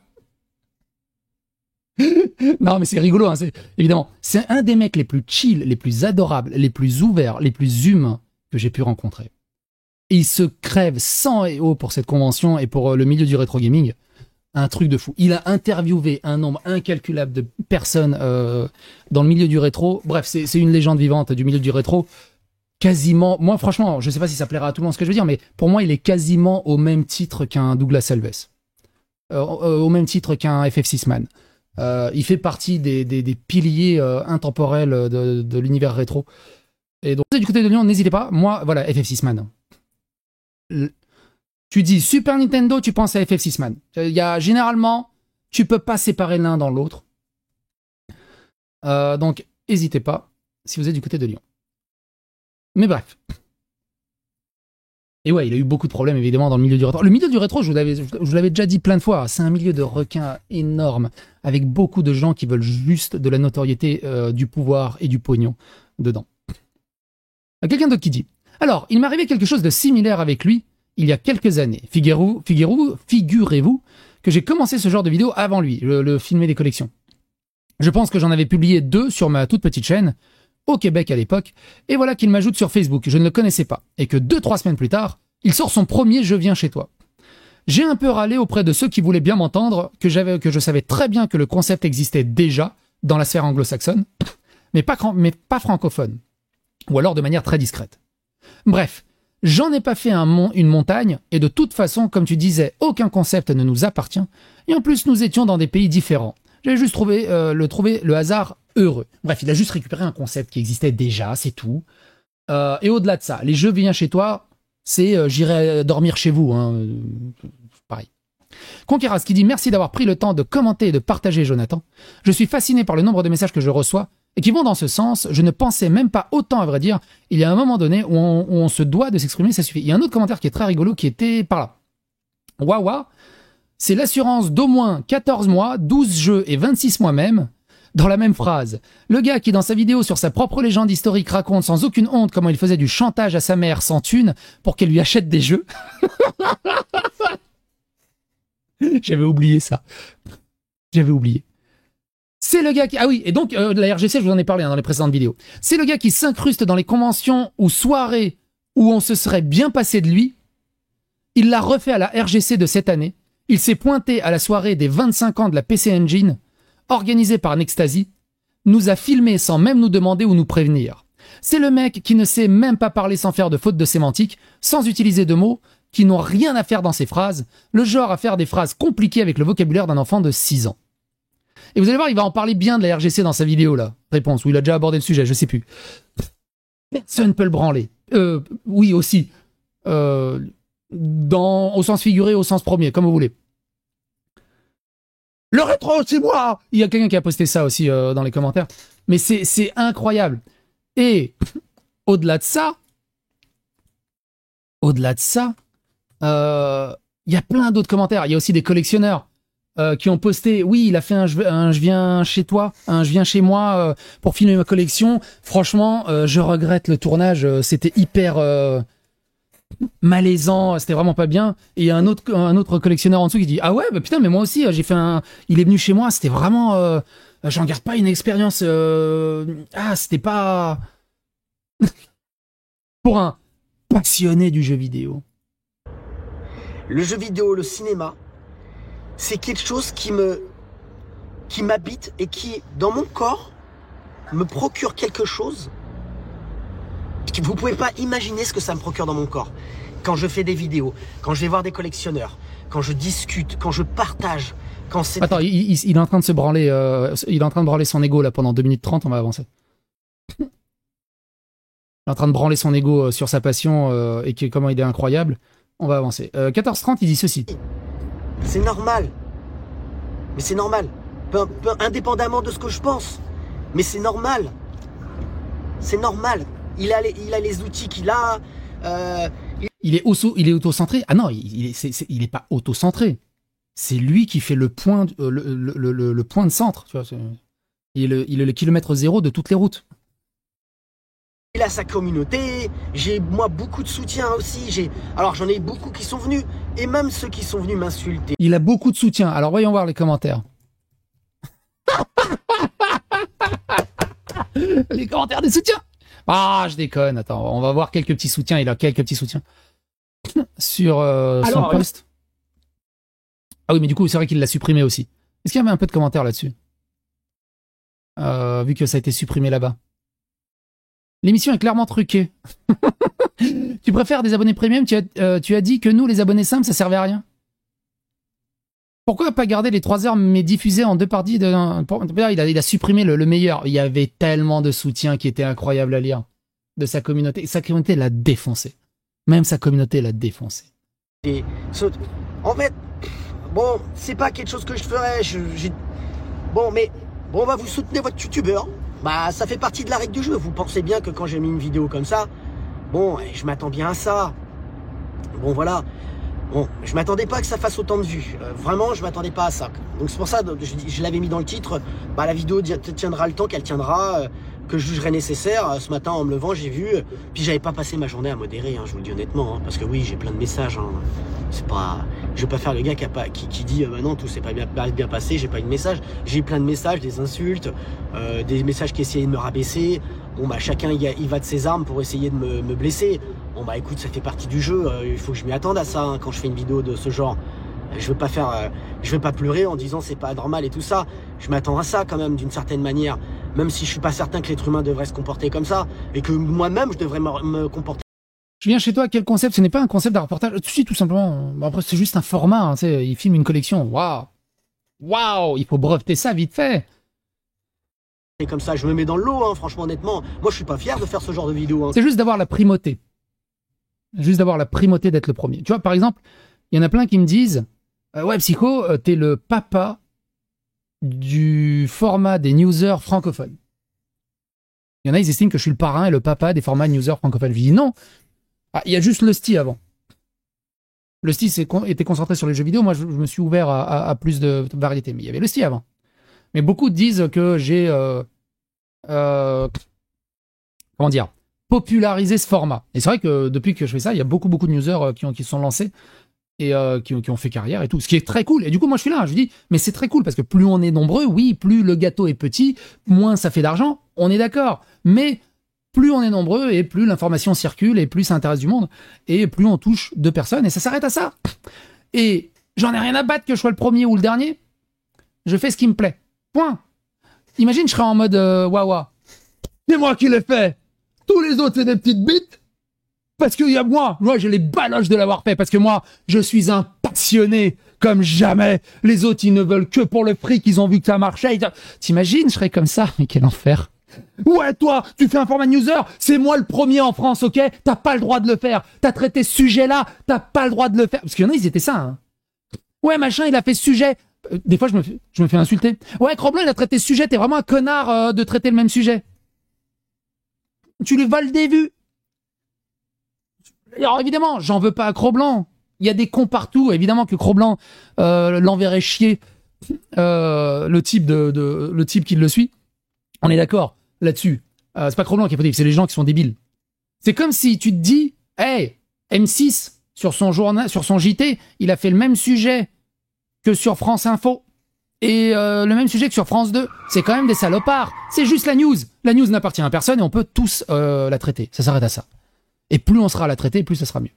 Non mais c'est rigolo, hein, évidemment. C'est un des mecs les plus chill, les plus adorables, les plus ouverts, les plus humains que j'ai pu rencontrer. Et il se crève sang et eau pour cette convention et pour le milieu du rétro gaming. Un truc de fou. Il a interviewé un nombre incalculable de personnes dans le milieu du rétro. Bref, c'est une légende vivante du milieu du rétro. Quasiment, moi franchement, je sais pas si ça plaira à tout le monde ce que je veux dire, mais pour moi il est quasiment au même titre qu'un Douglas Alves. Au même titre qu'un FF6 Man. Il fait partie des piliers intemporels de l'univers rétro. Et donc, du côté de Lyon, n'hésitez pas. Moi, voilà, FF6 Man. Tu dis Super Nintendo, tu penses à FF6 Man. Généralement, tu peux pas séparer l'un dans l'autre. Donc, n'hésitez pas si vous êtes du côté de Lyon. Mais bref. Et ouais, il a eu beaucoup de problèmes, évidemment, dans le milieu du rétro. Le milieu du rétro, je vous l'avais déjà dit plein de fois, c'est un milieu de requins énorme, avec beaucoup de gens qui veulent juste de la notoriété, du pouvoir et du pognon dedans. Quelqu'un d'autre qui dit « Alors, il m'est arrivé quelque chose de similaire avec lui, il y a quelques années. Figurez-vous que j'ai commencé ce genre de vidéo avant lui, le filmer des collections. Je pense que j'en avais publié 2 sur ma toute petite chaîne, au Québec à l'époque, et voilà qu'il m'ajoute sur Facebook, je ne le connaissais pas, et que 2-3 semaines plus tard, il sort son premier « Je viens chez toi ». J'ai un peu râlé auprès de ceux qui voulaient bien m'entendre, que je savais très bien que le concept existait déjà dans la sphère anglo-saxonne, mais pas francophone, ou alors de manière très discrète. Bref, j'en ai pas fait une montagne, et de toute façon, comme tu disais, aucun concept ne nous appartient, et en plus nous étions dans des pays différents. J'ai juste trouvé le hasard heureux. Bref, il a juste récupéré un concept qui existait déjà, c'est tout. Et au-delà de ça, les jeux viens chez toi, c'est j'irai dormir chez vous. Hein. Pareil. Conqueras qui dit « Merci d'avoir pris le temps de commenter et de partager, Jonathan. Je suis fasciné par le nombre de messages que je reçois et qui vont dans ce sens. Je ne pensais même pas autant, à vrai dire. Il y a un moment donné où on se doit de s'exprimer, ça suffit. » Il y a un autre commentaire qui est très rigolo qui était par là. Wawa, c'est l'assurance d'au moins 14 mois, 12 jeux et 26 mois même. Dans la même phrase, le gars qui dans sa vidéo sur sa propre légende historique raconte sans aucune honte comment il faisait du chantage à sa mère sans thune pour qu'elle lui achète des jeux. J'avais oublié ça. J'avais oublié. C'est le gars qui... Ah oui, et donc la RGC, je vous en ai parlé dans les précédentes vidéos. C'est le gars qui s'incruste dans les conventions ou soirées où on se serait bien passé de lui. Il l'a refait à la RGC de cette année. Il s'est pointé à la soirée des 25 ans de la PC Engine, organisé par Nextasy, nous a filmé sans même nous demander ou nous prévenir. C'est le mec qui ne sait même pas parler sans faire de faute de sémantique, sans utiliser de mots qui n'ont rien à faire dans ses phrases, le genre à faire des phrases compliquées avec le vocabulaire d'un enfant de 6 ans. Et vous allez voir, il va en parler bien de la RGC dans sa vidéo, là. Réponse, où il a déjà abordé le sujet, je sais plus. Personne ne peut le branler. Oui, aussi. Au sens figuré, au sens premier, comme vous voulez. Le rétro, c'est moi! Il y a quelqu'un qui a posté ça aussi dans les commentaires. Mais c'est incroyable. Et au-delà de ça, il y a plein d'autres commentaires. Il y a aussi des collectionneurs qui ont posté, oui, il a fait un je viens chez toi, un je viens chez moi pour filmer ma collection. Franchement, je regrette le tournage. C'était hyper malaisant, c'était vraiment pas bien. Et il y a un autre collectionneur en dessous qui dit ah ouais bah putain mais moi aussi j'ai fait il est venu chez moi, c'était vraiment j'en garde pas une expérience c'était pas pour un passionné du jeu vidéo. Le jeu vidéo, le cinéma, c'est quelque chose qui m'habite et qui dans mon corps me procure quelque chose. Vous pouvez pas imaginer ce que ça me procure dans mon corps. Quand je fais des vidéos, quand je vais voir des collectionneurs, quand je discute, quand je partage, quand c'est... Attends, il est en train de se branler, il est en train de branler son ego là pendant 2 minutes 30, on va avancer. Il est en train de branler son ego sur sa passion et comment il est incroyable. On va avancer. 14h30, il dit ceci. C'est normal. Mais c'est normal. Indépendamment de ce que je pense. Mais c'est normal. C'est normal. Il a les outils qu'il a. Il est auto-centré. Ah non, il est pas auto-centré. C'est lui qui fait le point, le point de centre. Tu vois, il est le kilomètre zéro de toutes les routes. Il a sa communauté. J'ai moi beaucoup de soutien aussi. Alors j'en ai beaucoup qui sont venus. Et même ceux qui sont venus m'insulter. Il a beaucoup de soutien. Alors voyons voir les commentaires. Les commentaires des soutiens. Ah, je déconne, attends, on va voir quelques petits soutiens, il a quelques petits soutiens. Sur son post. Ah oui, mais du coup, c'est vrai qu'il l'a supprimé aussi. Est-ce qu'il y avait un peu de commentaires là-dessus vu que ça a été supprimé là-bas. L'émission est clairement truquée. Tu préfères des abonnés premium, tu as dit que nous, les abonnés simples, ça servait à rien. Pourquoi pas garder les 3 heures mais diffuser en 2 parties il a supprimé le meilleur. Il y avait tellement de soutien qui était incroyable à lire de sa communauté. Sa communauté l'a défoncé. Même sa communauté l'a défoncé. En fait, bon, c'est pas quelque chose que je ferais. Bon, bah vous soutenez votre youtubeur. Bah, ça fait partie de la règle du jeu. Vous pensez bien que quand j'ai mis une vidéo comme ça, bon, je m'attends bien à ça. Bon voilà, bon, je m'attendais pas que ça fasse autant de vues. Vraiment, je m'attendais pas à ça. Donc c'est pour ça, je l'avais mis dans le titre. Bah, la vidéo tiendra le temps qu'elle tiendra, que je jugerai nécessaire. Ce matin, en me levant, j'ai vu. Puis j'avais pas passé ma journée à modérer, hein, je vous le dis honnêtement. Hein, parce que oui, j'ai plein de messages. Hein. C'est pas, je vais pas faire le gars qui dit bah non, tout s'est pas bien passé. J'ai pas eu de message. J'ai eu plein de messages, des insultes, des messages qui essayaient de me rabaisser. Bon bah chacun il va de ses armes pour essayer de me blesser. Bon bah écoute, ça fait partie du jeu, il faut que je m'y attende à ça hein, quand je fais une vidéo de ce genre. Je veux pas pleurer en disant c'est pas normal et tout ça. Je m'attends à ça quand même d'une certaine manière. Même si je suis pas certain que l'être humain devrait se comporter comme ça et que moi-même je devrais me comporter. Je viens chez toi, quel concept? Ce n'est pas un concept d'un reportage. Si, tout simplement. Bon, après, c'est juste un format. Hein, tu sais, il filme une collection. Waouh! Waouh! Il faut breveter ça vite fait. Et comme ça, je me mets dans le lot, hein, franchement, honnêtement. Moi, je suis pas fier de faire ce genre de vidéo. Hein. C'est juste d'avoir la primauté. Juste d'avoir la primauté d'être le premier. Tu vois, par exemple, il y en a plein qui me disent ouais, Psycho, t'es le papa du format des newsers francophones. Il y en a, ils estiment que je suis le parrain et le papa des formats newsers francophones. Je dis non. Ah, il y a juste Lusty avant. Lusty était concentré sur les jeux vidéo. Moi, je me suis ouvert à plus de variété. Mais il y avait Lusty avant. Mais beaucoup disent que j'ai comment dire, popularisé ce format. Et c'est vrai que depuis que je fais ça, il y a beaucoup de newsers qui se sont lancés et qui ont fait carrière et tout. Ce qui est très cool. Et du coup, moi, je suis là. Je dis, mais c'est très cool parce que plus on est nombreux, oui, plus le gâteau est petit, moins ça fait d'argent. On est d'accord. Mais plus on est nombreux et plus l'information circule et plus ça intéresse du monde et plus on touche de personnes et ça s'arrête à ça. Et j'en ai rien à battre que je sois le premier ou le dernier. Je fais ce qui me plaît. Point. Imagine, je serais en mode wawa. C'est moi qui l'ai fait. Tous les autres, c'est des petites bites. Parce qu'il y a moi, j'ai les baloches de l'avoir fait. Parce que moi, je suis un passionné comme jamais. Les autres, ils ne veulent que pour le fric. Ils ont vu que ça marchait. T'imagines, je serais comme ça. Mais quel enfer. Ouais, toi, tu fais un format newser. C'est moi le premier en France, ok? T'as pas le droit de le faire. T'as traité ce sujet-là. T'as pas le droit de le faire. Parce qu'il y en a, ils étaient ça. Hein. Ouais, machin, il a fait ce sujet. Des fois, je me fais insulter. Ouais, Cro-Blanc, il a traité ce sujet. T'es vraiment un connard de traiter le même sujet. Tu lui voles des vues. Alors, évidemment, j'en veux pas à Cro-Blanc. Il y a des cons partout. Évidemment que Cro-Blanc l'enverrait chier le type qui le suit. On est d'accord là-dessus. C'est pas Cro-Blanc qui est fautif, c'est les gens qui sont débiles. C'est comme si tu te dis, hey, M6, sur son journal, sur son JT, il a fait le même sujet que sur France Info. Et le même sujet que sur France 2. C'est quand même des salopards. C'est juste la news. La news n'appartient à personne et on peut tous la traiter. Ça s'arrête à ça. Et plus on sera à la traiter, plus ça sera mieux.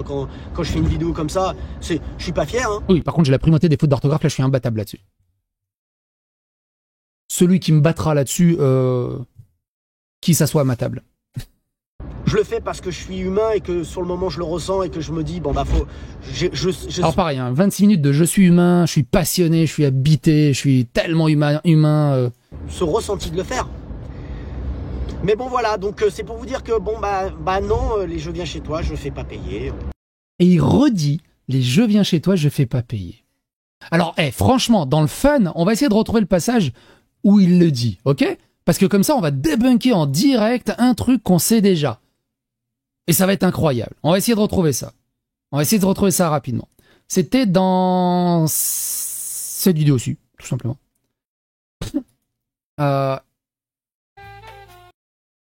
Quand je fais une vidéo comme ça, je suis pas fier. Hein. Oui, par contre, j'ai la primauté des fautes d'orthographe. Là, je suis imbattable là-dessus. Celui qui me battra là-dessus, qui s'assoit à ma table. Je le fais parce que je suis humain et que sur le moment je le ressens et que je me dis bon bah faut. Alors pareil, hein, 26 minutes de je suis humain, je suis passionné, je suis habité, je suis tellement humain. Ce ressenti de le faire. Mais bon voilà, donc c'est pour vous dire que bon bah non, les jeux viens chez toi, je fais pas payer. Et il redit les jeux viens chez toi, je fais pas payer. Alors franchement, dans le fun, on va essayer de retrouver le passage où il le dit, ok? Parce que comme ça, on va débunker en direct un truc qu'on sait déjà. Et ça va être incroyable. On va essayer de retrouver ça. On va essayer de retrouver ça rapidement. C'était dans cette vidéo-ci, tout simplement.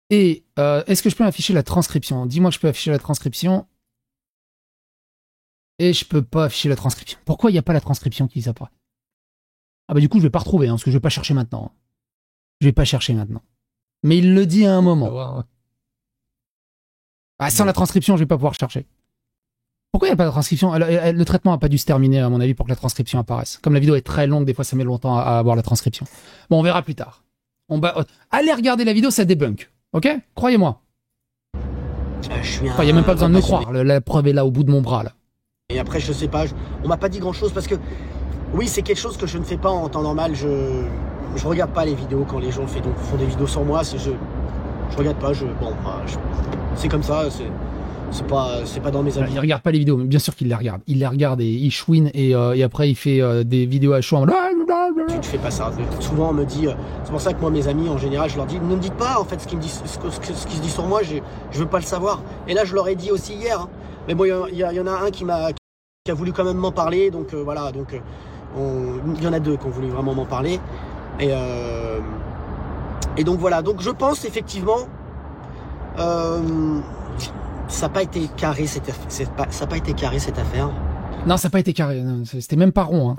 Est-ce que je peux afficher la transcription? Dis-moi que je peux afficher la transcription. Et je peux pas afficher la transcription. Pourquoi il n'y a pas la transcription qui s'apparaît? Ah bah du coup, je vais pas retrouver, hein, parce que je vais pas chercher maintenant. Je vais pas chercher maintenant. Mais il le dit à un moment. Ah, sans la transcription, je vais pas pouvoir chercher. Pourquoi il n'y a pas de transcription? Le traitement n'a pas dû se terminer, à mon avis, pour que la transcription apparaisse. Comme la vidéo est très longue, des fois, ça met longtemps à avoir la transcription. Bon, on verra plus tard. Allez regarder la vidéo, ça débunk. Ok? Croyez-moi. Il n'y a même pas besoin de me croire. La preuve est là, au bout de mon bras, là. Et après, je sais pas, on m'a pas dit grand-chose parce que... Oui, c'est quelque chose que je ne fais pas en temps normal. Je regarde pas les vidéos quand les gens font des vidéos sur moi. Je regarde pas, c'est comme ça, c'est pas dans mes avis. Il regarde pas les vidéos, mais bien sûr qu'il les regarde. Il les regarde et il chouine et après il fait des vidéos à chaud en mode Tu ne fais pas ça. Souvent on me dit, c'est pour ça que moi mes amis en général je leur dis, ne me dites pas en fait ce qui se dit sur moi, je veux pas le savoir. Et là je leur ai dit aussi hier, hein. Mais bon il y en a un qui a voulu quand même m'en parler, donc voilà, donc il y en a deux qui ont voulu vraiment m'en parler. Et donc voilà, donc je pense effectivement ça n'a pas été carré cette affaire. Non, ça n'a pas été carré, c'était même pas rond. Hein.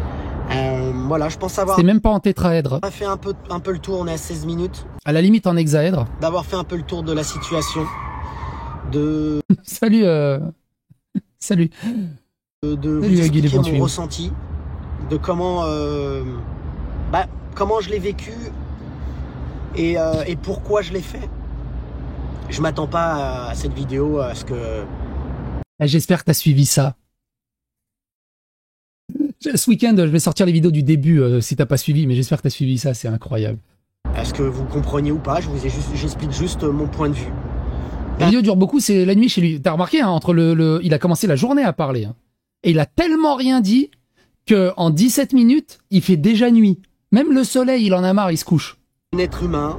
Voilà, je pense avoir... C'était même pas en tétraèdre. On a fait un peu le tour, on est à 16 minutes. À la limite en hexaèdre. D'avoir fait un peu le tour de la situation. Salut. Salut. De vous expliquer mon ressenti. De comment je l'ai vécu et pourquoi je l'ai fait. Je m'attends pas à cette vidéo, à ce que... J'espère que tu as suivi ça. Ce week-end, je vais sortir les vidéos du début si t'as pas suivi, mais j'espère que tu as suivi ça, c'est incroyable. Est-ce que vous compreniez ou pas? J'explique juste mon point de vue. La vidéo dure beaucoup, c'est la nuit chez lui. T'as remarqué, hein, il a commencé la journée à parler. Hein, et il a tellement rien dit qu'en 17 minutes, il fait déjà nuit. Même le soleil, il en a marre, il se couche. Un être humain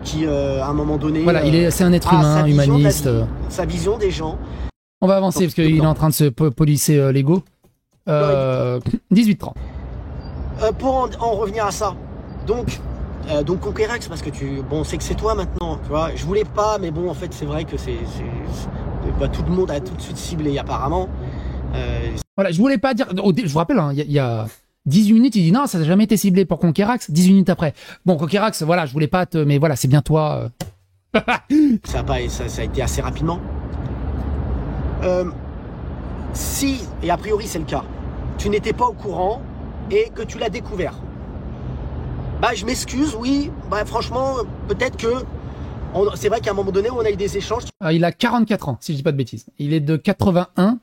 qui, à un moment donné... Voilà, c'est un être humain, humaniste. Sa vision des gens. On va avancer parce qu'il est en train de se polisser l'ego. 18-30. Pour en revenir à ça, donc Conquerax, parce que on sait que c'est toi maintenant, tu vois, je voulais pas, mais bon, en fait, c'est vrai que tout le monde a tout de suite ciblé, apparemment. Voilà, je voulais pas dire, je vous rappelle, hein, il y a 18 minutes, il dit non, ça n'a jamais été ciblé pour Conquerax, 18 minutes après. Bon, Conquerax, voilà, je voulais pas mais voilà, c'est bien toi. Ça a été assez rapidement. Si, et a priori c'est le cas, tu n'étais pas au courant et que tu l'as découvert, je m'excuse, oui, franchement, peut-être que... C'est vrai qu'à un moment donné, on a eu des échanges... il a 44 ans, si je dis pas de bêtises. Il est de 81.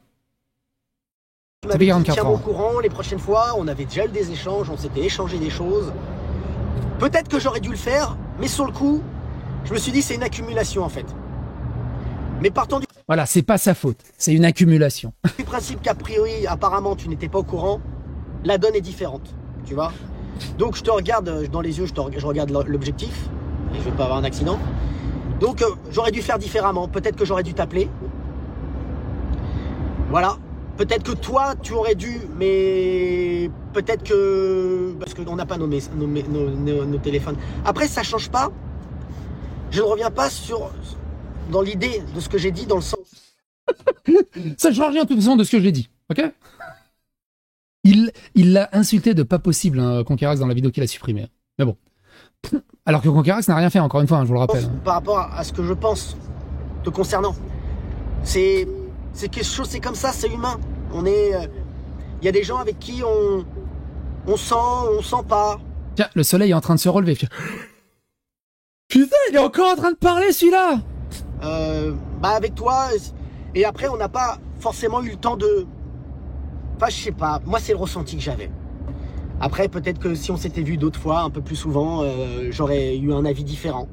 Ça fait 44 ans. Tiens-moi au courant, les prochaines fois, on avait déjà eu des échanges, on s'était échangé des choses. Peut-être que j'aurais dû le faire, mais sur le coup, je me suis dit c'est une accumulation en fait. Mais partant du... Voilà, c'est pas sa faute, c'est une accumulation. Du principe qu'a priori, apparemment, tu n'étais pas au courant, la donne est différente, tu vois. Donc je te regarde dans les yeux, je regarde l'objectif, et je vais pas avoir un accident. Donc j'aurais dû faire différemment, peut-être que j'aurais dû t'appeler. Voilà, peut-être que toi, tu aurais dû, mais peut-être que... Parce qu'on n'a pas nos téléphones. Après, ça change pas. Je ne reviens pas dans l'idée de ce que j'ai dit, dans le sens... Ça ne change rien de toute façon de ce que j'ai dit, ok? Il l'a insulté de pas possible, hein, Conquerax, dans la vidéo qu'il a supprimée. Mais bon. Alors que Conquerax n'a rien fait, encore une fois, hein, je vous le rappelle. Par rapport à ce que je pense te concernant. C'est quelque chose, c'est comme ça, c'est humain. Il y a des gens avec qui on sent pas. Tiens, le soleil est en train de se relever. Putain, il est encore en train de parler, celui-là. Avec toi, et après, on n'a pas forcément eu le temps de... Enfin, je sais pas, moi, c'est le ressenti que j'avais. Après, peut-être que si on s'était vu d'autres fois, un peu plus souvent, j'aurais eu un avis différent.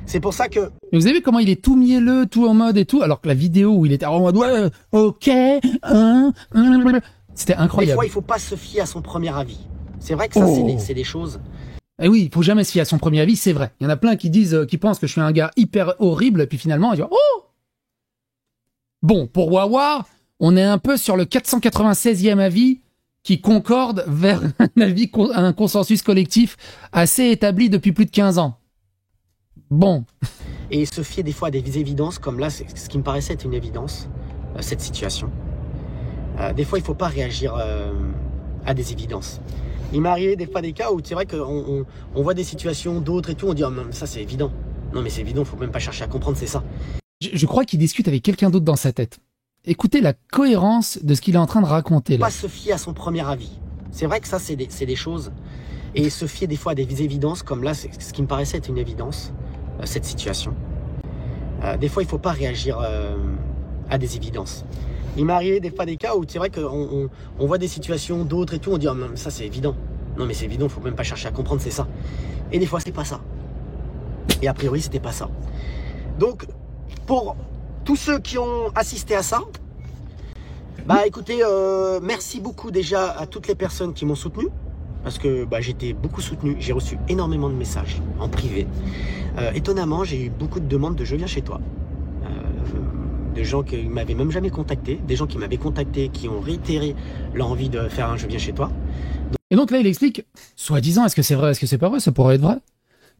C'est pour ça que... Mais vous avez vu comment il est tout mielleux, tout en mode et tout, alors que la vidéo où il était en mode ouais, ok, c'était incroyable. Des fois, il faut pas se fier à son premier avis. C'est vrai que ça, c'est des choses... Et oui, il faut jamais se fier à son premier avis, c'est vrai. Il y en a plein qui pensent que je suis un gars hyper horrible, et puis finalement, ils disent oh. Bon, pour Wawa, on est un peu sur le 496e avis qui concorde vers un consensus collectif assez établi depuis plus de 15 ans. Bon. Et se fier des fois à des évidences, comme là, ce qui me paraissait être une évidence, cette situation. Des fois, il faut pas réagir à des évidences. Il m'est arrivé des fois des cas où c'est vrai qu'on voit des situations d'autres et tout, on dit oh, ça c'est évident. Non mais c'est évident, faut même pas chercher à comprendre, c'est ça. Je crois qu'il discute avec quelqu'un d'autre dans sa tête. Écoutez la cohérence de ce qu'il est en train de raconter là. Pas se fier à son premier avis. C'est vrai que ça c'est des choses. Et se fier des fois à des évidences, comme là, ce qui me paraissait être une évidence, cette situation. Des fois il faut pas réagir à des évidences. Il m'est arrivé des fois des cas où c'est vrai qu'on voit des situations d'autres et tout, on dit oh, ça c'est évident. Non mais c'est évident, faut même pas chercher à comprendre, c'est ça. Et des fois c'est pas ça. Et a priori c'était pas ça. Donc pour tous ceux qui ont assisté à ça, écoutez, merci beaucoup déjà à toutes les personnes qui m'ont soutenu. parce que bah, j'étais beaucoup soutenu. J'ai reçu énormément de messages en privé. Étonnamment, j'ai eu beaucoup de demandes de « je viens chez toi ». De gens qui m'avaient même jamais contacté, des gens qui m'avaient contacté, qui ont réitéré leur envie de faire un « je viens chez toi ». Et donc là, il explique, soi-disant, est-ce que c'est vrai, est-ce que c'est pas vrai, ça pourrait être vrai,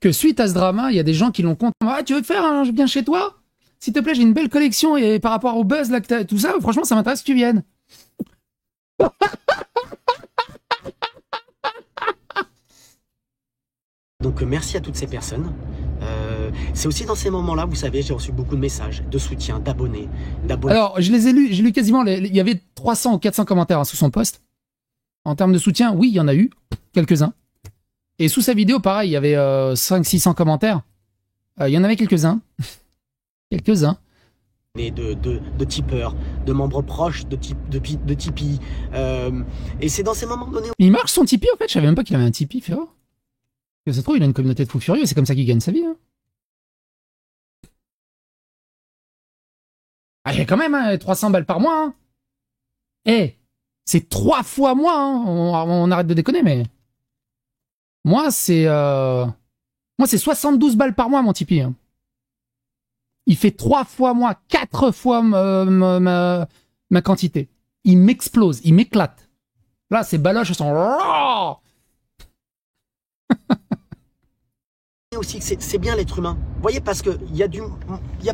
que suite à ce drama, il y a des gens qui l'ont contacté. Ah, tu veux faire un « je viens chez toi » ? S'il te plaît, j'ai une belle collection et par rapport au buzz, là, que t'as, tout ça, franchement, ça m'intéresse que tu viennes. Donc merci à toutes ces personnes. C'est aussi dans ces moments-là, vous savez, j'ai reçu beaucoup de messages, de soutien, d'abonnés. Alors, je les ai lus, j'ai lu quasiment, il y avait 300 ou 400 commentaires hein, sous son post. En termes de soutien, oui, il y en a eu, quelques-uns. Et sous sa vidéo, pareil, il y avait 500-600 commentaires. Il y en avait quelques-uns. Quelques-uns. De tipeurs, de membres proches de Tipeee. Et c'est dans ces moments donnés... Il marche son Tipeee, en fait, je savais même pas qu'il avait un Tipeee, Féro. Ça se trouve, il a une communauté de fous furieux, c'est comme ça qu'il gagne sa vie. Hein. Ah, il y a quand même hein, 300 balles par mois. Hein. Eh, c'est 3 fois moins. Hein. On arrête de déconner, mais... Moi, c'est 72 balles par mois, mon Tipeee. Hein. Il fait 3 fois moins, 4 fois ma quantité. Il m'explose, il m'éclate. Là, ces baloches sont... aussi que c'est bien l'être humain. Vous voyez, parce qu'il y a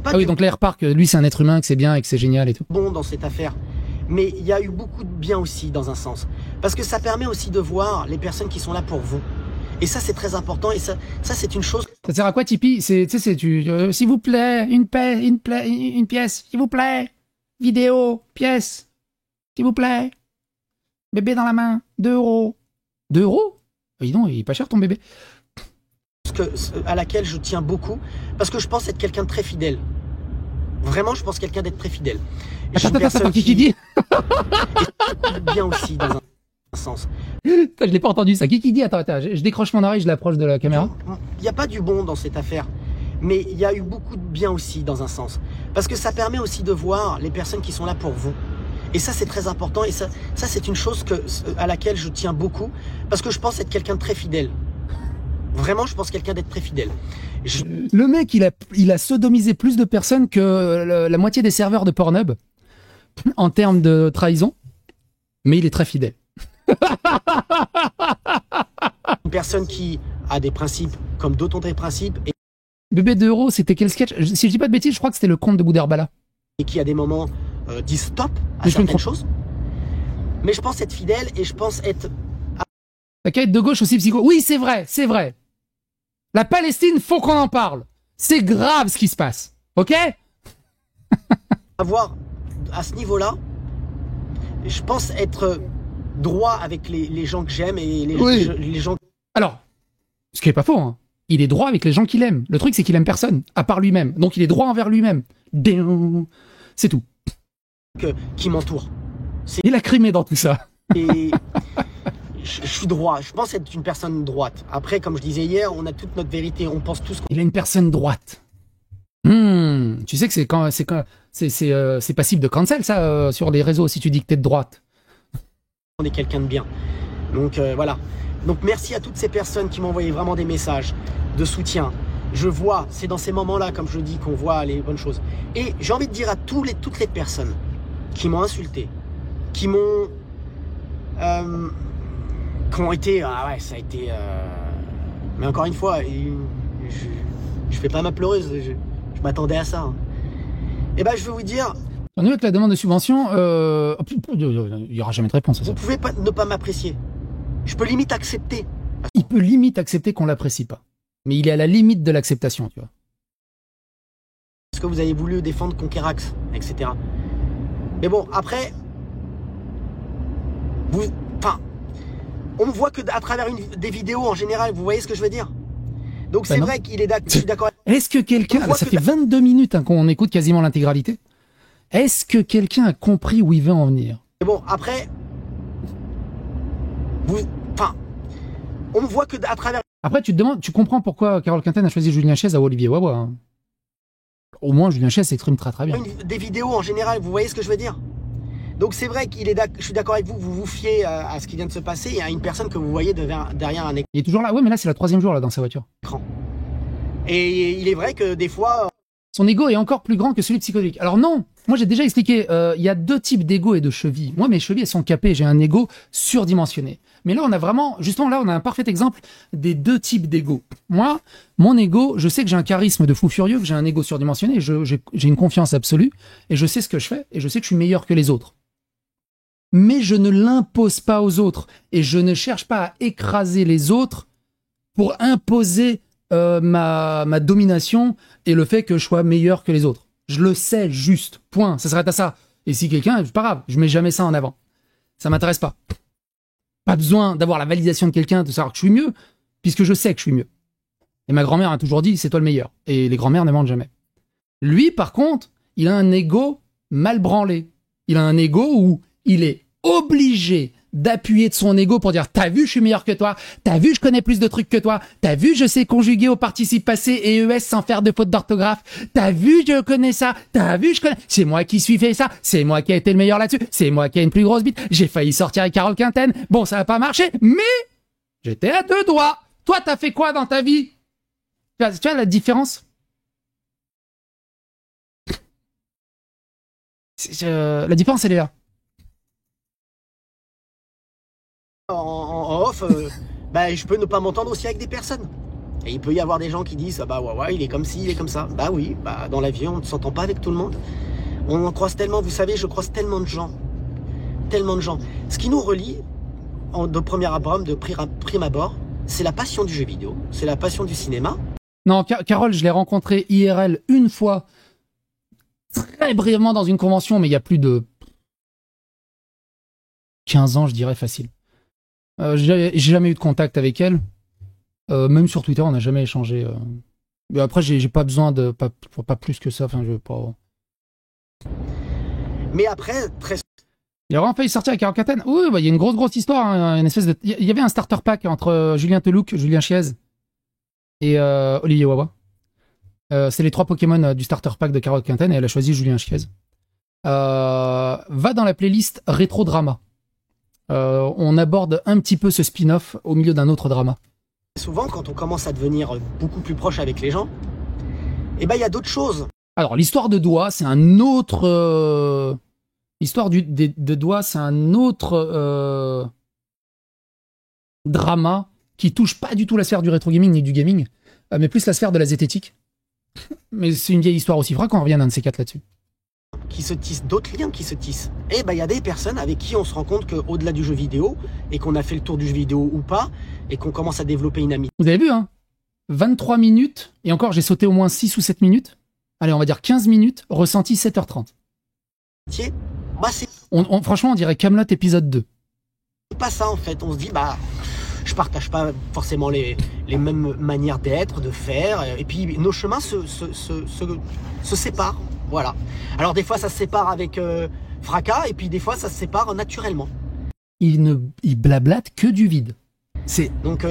pas ah oui, donc là, il repart que lui, c'est un être humain, que c'est bien et que c'est génial et tout. Bon dans cette affaire. Mais il y a eu beaucoup de bien aussi, dans un sens. Parce que ça permet aussi de voir les personnes qui sont là pour vous. Et ça, c'est très important. Et ça c'est une chose... Ça sert à quoi, Tipeee? S'il vous plaît, une pièce, s'il vous plaît. Vidéo, pièce, s'il vous plaît. Bébé dans la main, 2 €. 2 €? Dis donc, il est pas cher ton bébé. À laquelle je tiens beaucoup, parce que je pense être quelqu'un de très fidèle. Vraiment, je pense quelqu'un d'être très fidèle. Attends, qui dit bien aussi, dans un sens. Je l'ai pas entendu ça. Qui dit? Attends, je décroche mon oreille, je l'approche de la caméra. Il n'y a pas du bon dans cette affaire, mais il y a eu beaucoup de bien aussi, dans un sens. Parce que ça permet aussi de voir les personnes qui sont là pour vous. Et ça, c'est très important. Et ça c'est une chose à laquelle je tiens beaucoup, parce que je pense être quelqu'un de très fidèle. Vraiment, je pense quelqu'un d'être très fidèle. Le mec, il a sodomisé plus de personnes que la moitié des serveurs de Pornhub en termes de trahison, mais il est très fidèle. Une personne qui a des principes comme d'autres ont des principes. Et... Bébé 2 €, c'était quel sketch? Si je dis pas de bêtises, je crois que c'était le conte de Boudherbala. Et qui à des moments dit stop à certaines choses. Mais je pense être fidèle et je pense être... La quête de gauche aussi psycho. Oui, c'est vrai, c'est vrai. La Palestine, faut qu'on en parle. C'est grave ce qui se passe. Ok? Avoir à ce niveau-là, je pense être droit avec les gens que j'aime et les gens... Alors, ce qui est pas faux, hein. Il est droit avec les gens qu'il aime. Le truc, c'est qu'il aime personne, à part lui-même. Donc il est droit envers lui-même. C'est tout. Qui m'entoure. Il a crimé dans tout ça. Et... Je suis droit, je pense être une personne droite. Après, comme je disais hier, on a toute notre vérité, on pense tous... Il est une personne droite. Tu sais que c'est passible de cancel, ça, sur les réseaux, si tu dis que t'es de droite. On est quelqu'un de bien. Donc, voilà. Donc, merci à toutes ces personnes qui m'ont envoyé vraiment des messages de soutien. Je vois, c'est dans ces moments-là, comme je dis, qu'on voit les bonnes choses. Et j'ai envie de dire à toutes les personnes qui m'ont insulté, qui m'ont... qui ont été... Ah ouais, ça a été... Mais encore une fois, je fais pas ma pleureuse, je m'attendais à ça. Hein. Et ben je vais vous dire... En avec la demande de subvention, il n'y aura jamais de réponse à ça. Vous pouvez ne pas m'apprécier. Je peux limite accepter. Il peut limite accepter qu'on l'apprécie pas. Mais il est à la limite de l'acceptation, tu vois. Parce que vous avez voulu défendre Conquerax, etc. Mais bon, après... Enfin... On me voit que à travers des vidéos en général, vous voyez ce que je veux dire? Donc c'est vrai qu'il est d'accord. Je suis d'accord. Est-ce que quelqu'un... Ça fait 22 minutes hein, qu'on écoute quasiment l'intégralité. Est-ce que quelqu'un a compris où il veut en venir? Mais bon, après... Enfin... On me voit que à travers... Après, tu te demandes, tu comprends pourquoi Carole Quinten a choisi Julien Chiez à Olivier Wawa. Hein. Au moins, Julien Chiez s'exprime très très bien. Des vidéos en général, vous voyez ce que je veux dire? Donc c'est vrai qu'il est je suis d'accord avec vous, vous vous fiez à ce qui vient de se passer et à une personne que vous voyez derrière un Il est toujours là. Ouais, mais là, c'est le 3e jour là, dans sa voiture. écran. Et il est vrai que des fois... Son ego est encore plus grand que celui psychologique. Alors non, moi j'ai déjà expliqué, il y a 2 types d'ego et de chevilles. Moi, mes chevilles, elles sont capées, j'ai un ego surdimensionné. Mais là, on a vraiment, justement, là, on a un parfait exemple des 2 types d'ego. Moi, mon ego, je sais que j'ai un charisme de fou furieux, que j'ai un ego surdimensionné, j'ai une confiance absolue, et je sais ce que je fais, et je sais que je suis meilleur que les autres. Mais je ne l'impose pas aux autres, et je ne cherche pas à écraser les autres pour imposer ma domination et le fait que je sois meilleur que les autres. Je le sais juste, point, ça s'arrête à ça. Et si quelqu'un, c'est pas grave, je mets jamais ça en avant. Ça m'intéresse pas. Pas besoin d'avoir la validation de quelqu'un, de savoir que je suis mieux, puisque je sais que je suis mieux. Et ma grand-mère a toujours dit, c'est toi le meilleur. Et les grand-mères ne mentent jamais. Lui, par contre, il a un ego mal branlé. Il a un ego où il est obligé d'appuyer de son ego pour dire t'as vu je suis meilleur que toi, t'as vu je connais plus de trucs que toi, t'as vu je sais conjuguer au participe passé et ES sans faire de faute d'orthographe, t'as vu je connais ça, t'as vu je connais, c'est moi qui suis fait ça, c'est moi qui ai été le meilleur là-dessus, c'est moi qui ai une plus grosse bite, j'ai failli sortir avec Carole Quinten, bon ça a pas marché, mais j'étais à 2 doigts. Toi t'as fait quoi dans ta vie? Tu vois la différence? La différence elle est là. En off, bah, je peux ne pas m'entendre aussi avec des personnes. Et il peut y avoir des gens qui disent, ah bah ouais, il est comme ci, il est comme ça. Bah oui, bah dans la vie, on ne s'entend pas avec tout le monde. On en croise tellement, vous savez, je croise tellement de gens. Tellement de gens. Ce qui nous relie, de premier abord, de prime abord, c'est la passion du jeu vidéo, c'est la passion du cinéma. Non, Carole, je l'ai rencontrée IRL une fois, très brièvement dans une convention, mais il y a plus de 15 ans, je dirais, facile. J'ai jamais eu de contact avec elle. Même sur Twitter, on n'a jamais échangé. Mais après, j'ai pas besoin de... Pas plus que ça. Enfin, je veux pas... Mais après, très... Il a vraiment failli sortir avec Carole Quinten. Oui, bah, il y a une grosse histoire. Hein, une espèce de... Il y avait un starter pack entre Julien Telouk, Julien Chiez et Olivier Wawa. C'est les 3 Pokémon du starter pack de Carole Quinten et elle a choisi Julien Chiez. Va dans la playlist Rétro Drama. On aborde un petit peu ce spin-off au milieu d'un autre drama. Souvent, quand on commence à devenir beaucoup plus proche avec les gens, eh ben, il y a d'autres choses. Alors, l'histoire de Doigt, c'est un autre... L'histoire de Doigt, c'est un autre drama qui touche pas du tout la sphère du rétro gaming ni du gaming, mais plus la sphère de la zététique. Mais c'est une vieille histoire aussi. Il faudra qu'on revienne un de ces 4 là-dessus. Qui se tissent, d'autres liens qui se tissent. Et ben il y a des personnes avec qui on se rend compte qu'au-delà du jeu vidéo, et qu'on a fait le tour du jeu vidéo ou pas, et qu'on commence à développer une amitié. Vous avez vu, hein, 23 minutes, et encore j'ai sauté au moins 6 ou 7 minutes. Allez, on va dire 15 minutes, ressenti 7h30. Bah c'est... Franchement, on dirait Kaamelott épisode 2. C'est pas ça en fait, on se dit, bah, je partage pas forcément les mêmes manières d'être, de faire, et puis nos chemins se séparent. Voilà. Alors des fois ça se sépare avec fracas et puis des fois ça se sépare naturellement. Il blablate que du vide. C'est donc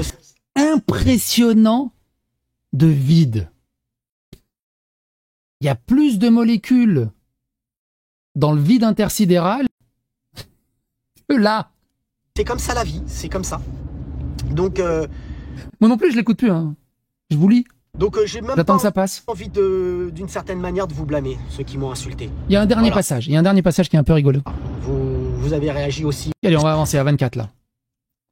impressionnant de vide. Il y a plus de molécules dans le vide intersidéral que là. C'est comme ça la vie, c'est comme ça. Donc moi non plus je l'écoute plus. Hein. Je vous lis. Donc j'ai même J'attends pas que ça passe. Envie d'une certaine manière de vous blâmer, ceux qui m'ont insulté. Il y a un dernier passage. Il y a un dernier passage qui est un peu rigolo. Vous avez réagi aussi. Allez, on va avancer à 24 là.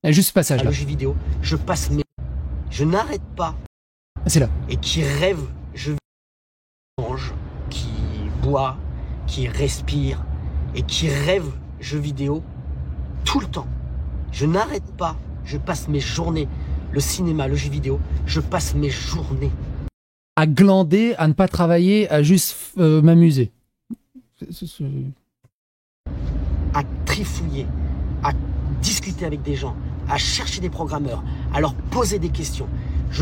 Il y a juste ce passage là. Le jeu vidéo, je n'arrête pas. C'est là. Et qui rêve, je mange, qui boit, qui respire et qui rêve jeux vidéo tout le temps. Je n'arrête pas. Je passe mes journées. Le cinéma, le jeu vidéo, je passe mes journées à glander, à ne pas travailler, à juste m'amuser. À trifouiller, à discuter avec des gens, à chercher des programmeurs, à leur poser des questions.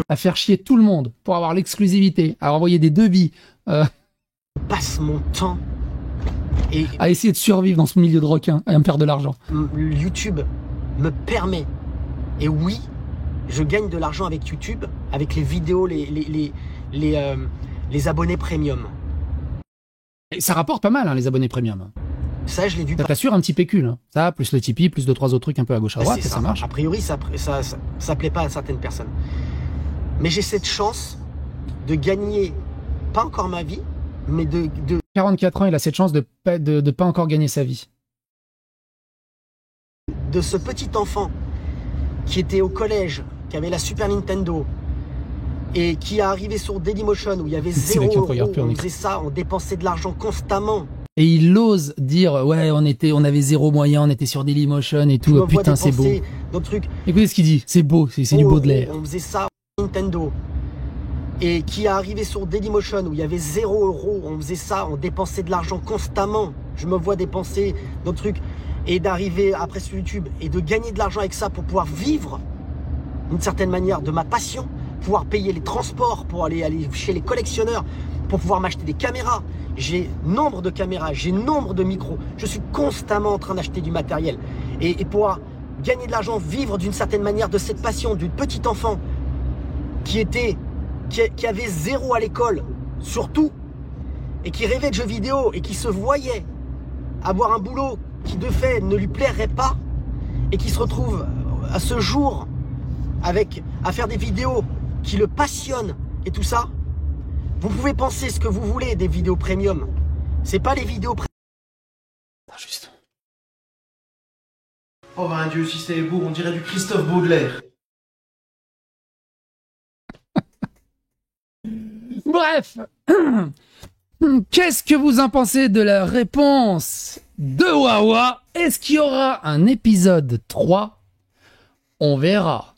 À faire chier tout le monde pour avoir l'exclusivité, à envoyer des devis. Je passe mon temps à essayer de survivre dans ce milieu de requins, à me faire de l'argent. YouTube me permet, et oui, je gagne de l'argent avec YouTube, avec les vidéos, les abonnés premium. Et ça rapporte pas mal, hein, les abonnés premium. Ça, je l'ai vu. Ça t'assure un petit pécule. Hein. Ça, plus le Tipeee, plus 2-3 autres trucs un peu à gauche à droite, et ça marche. A priori, ça plaît pas à certaines personnes. Mais j'ai cette chance de gagner, pas encore ma vie, mais de 44 ans, il a cette chance de pas encore gagner sa vie. De ce petit enfant qui était au collège, qui avait la Super Nintendo, et qui est arrivé sur Dailymotion où il y avait 0 €, on faisait ça, on dépensait de l'argent constamment. Et il ose dire, ouais, on avait 0 moyen, on était sur Dailymotion et tout, putain, c'est beau. Écoutez ce qu'il dit, c'est beau, c'est du Baudelaire. On faisait ça Nintendo. Et qui est arrivé sur Dailymotion où il y avait 0 €, on faisait ça, on dépensait de l'argent constamment. Je me vois dépenser d'autres trucs. Et d'arriver après sur YouTube et de gagner de l'argent avec ça pour pouvoir vivre d'une certaine manière de ma passion, pouvoir payer les transports pour aller chez les collectionneurs, pour pouvoir m'acheter des caméras. J'ai nombre de caméras, j'ai nombre de micros. Je suis constamment en train d'acheter du matériel. Et pouvoir gagner de l'argent, vivre d'une certaine manière de cette passion du petit enfant qui avait 0 à l'école, surtout, et qui rêvait de jeux vidéo et qui se voyait avoir un boulot qui de fait ne lui plairait pas et qui se retrouve à ce jour à faire des vidéos qui le passionnent et tout ça. Vous pouvez penser ce que vous voulez des vidéos premium. C'est pas les vidéos premium. Juste. Oh ben Dieu, si c'était beau, on dirait du Christophe Baudelaire. Bref. Qu'est-ce que vous en pensez de la réponse de Wawa? Est-ce qu'il y aura un épisode 3? On verra.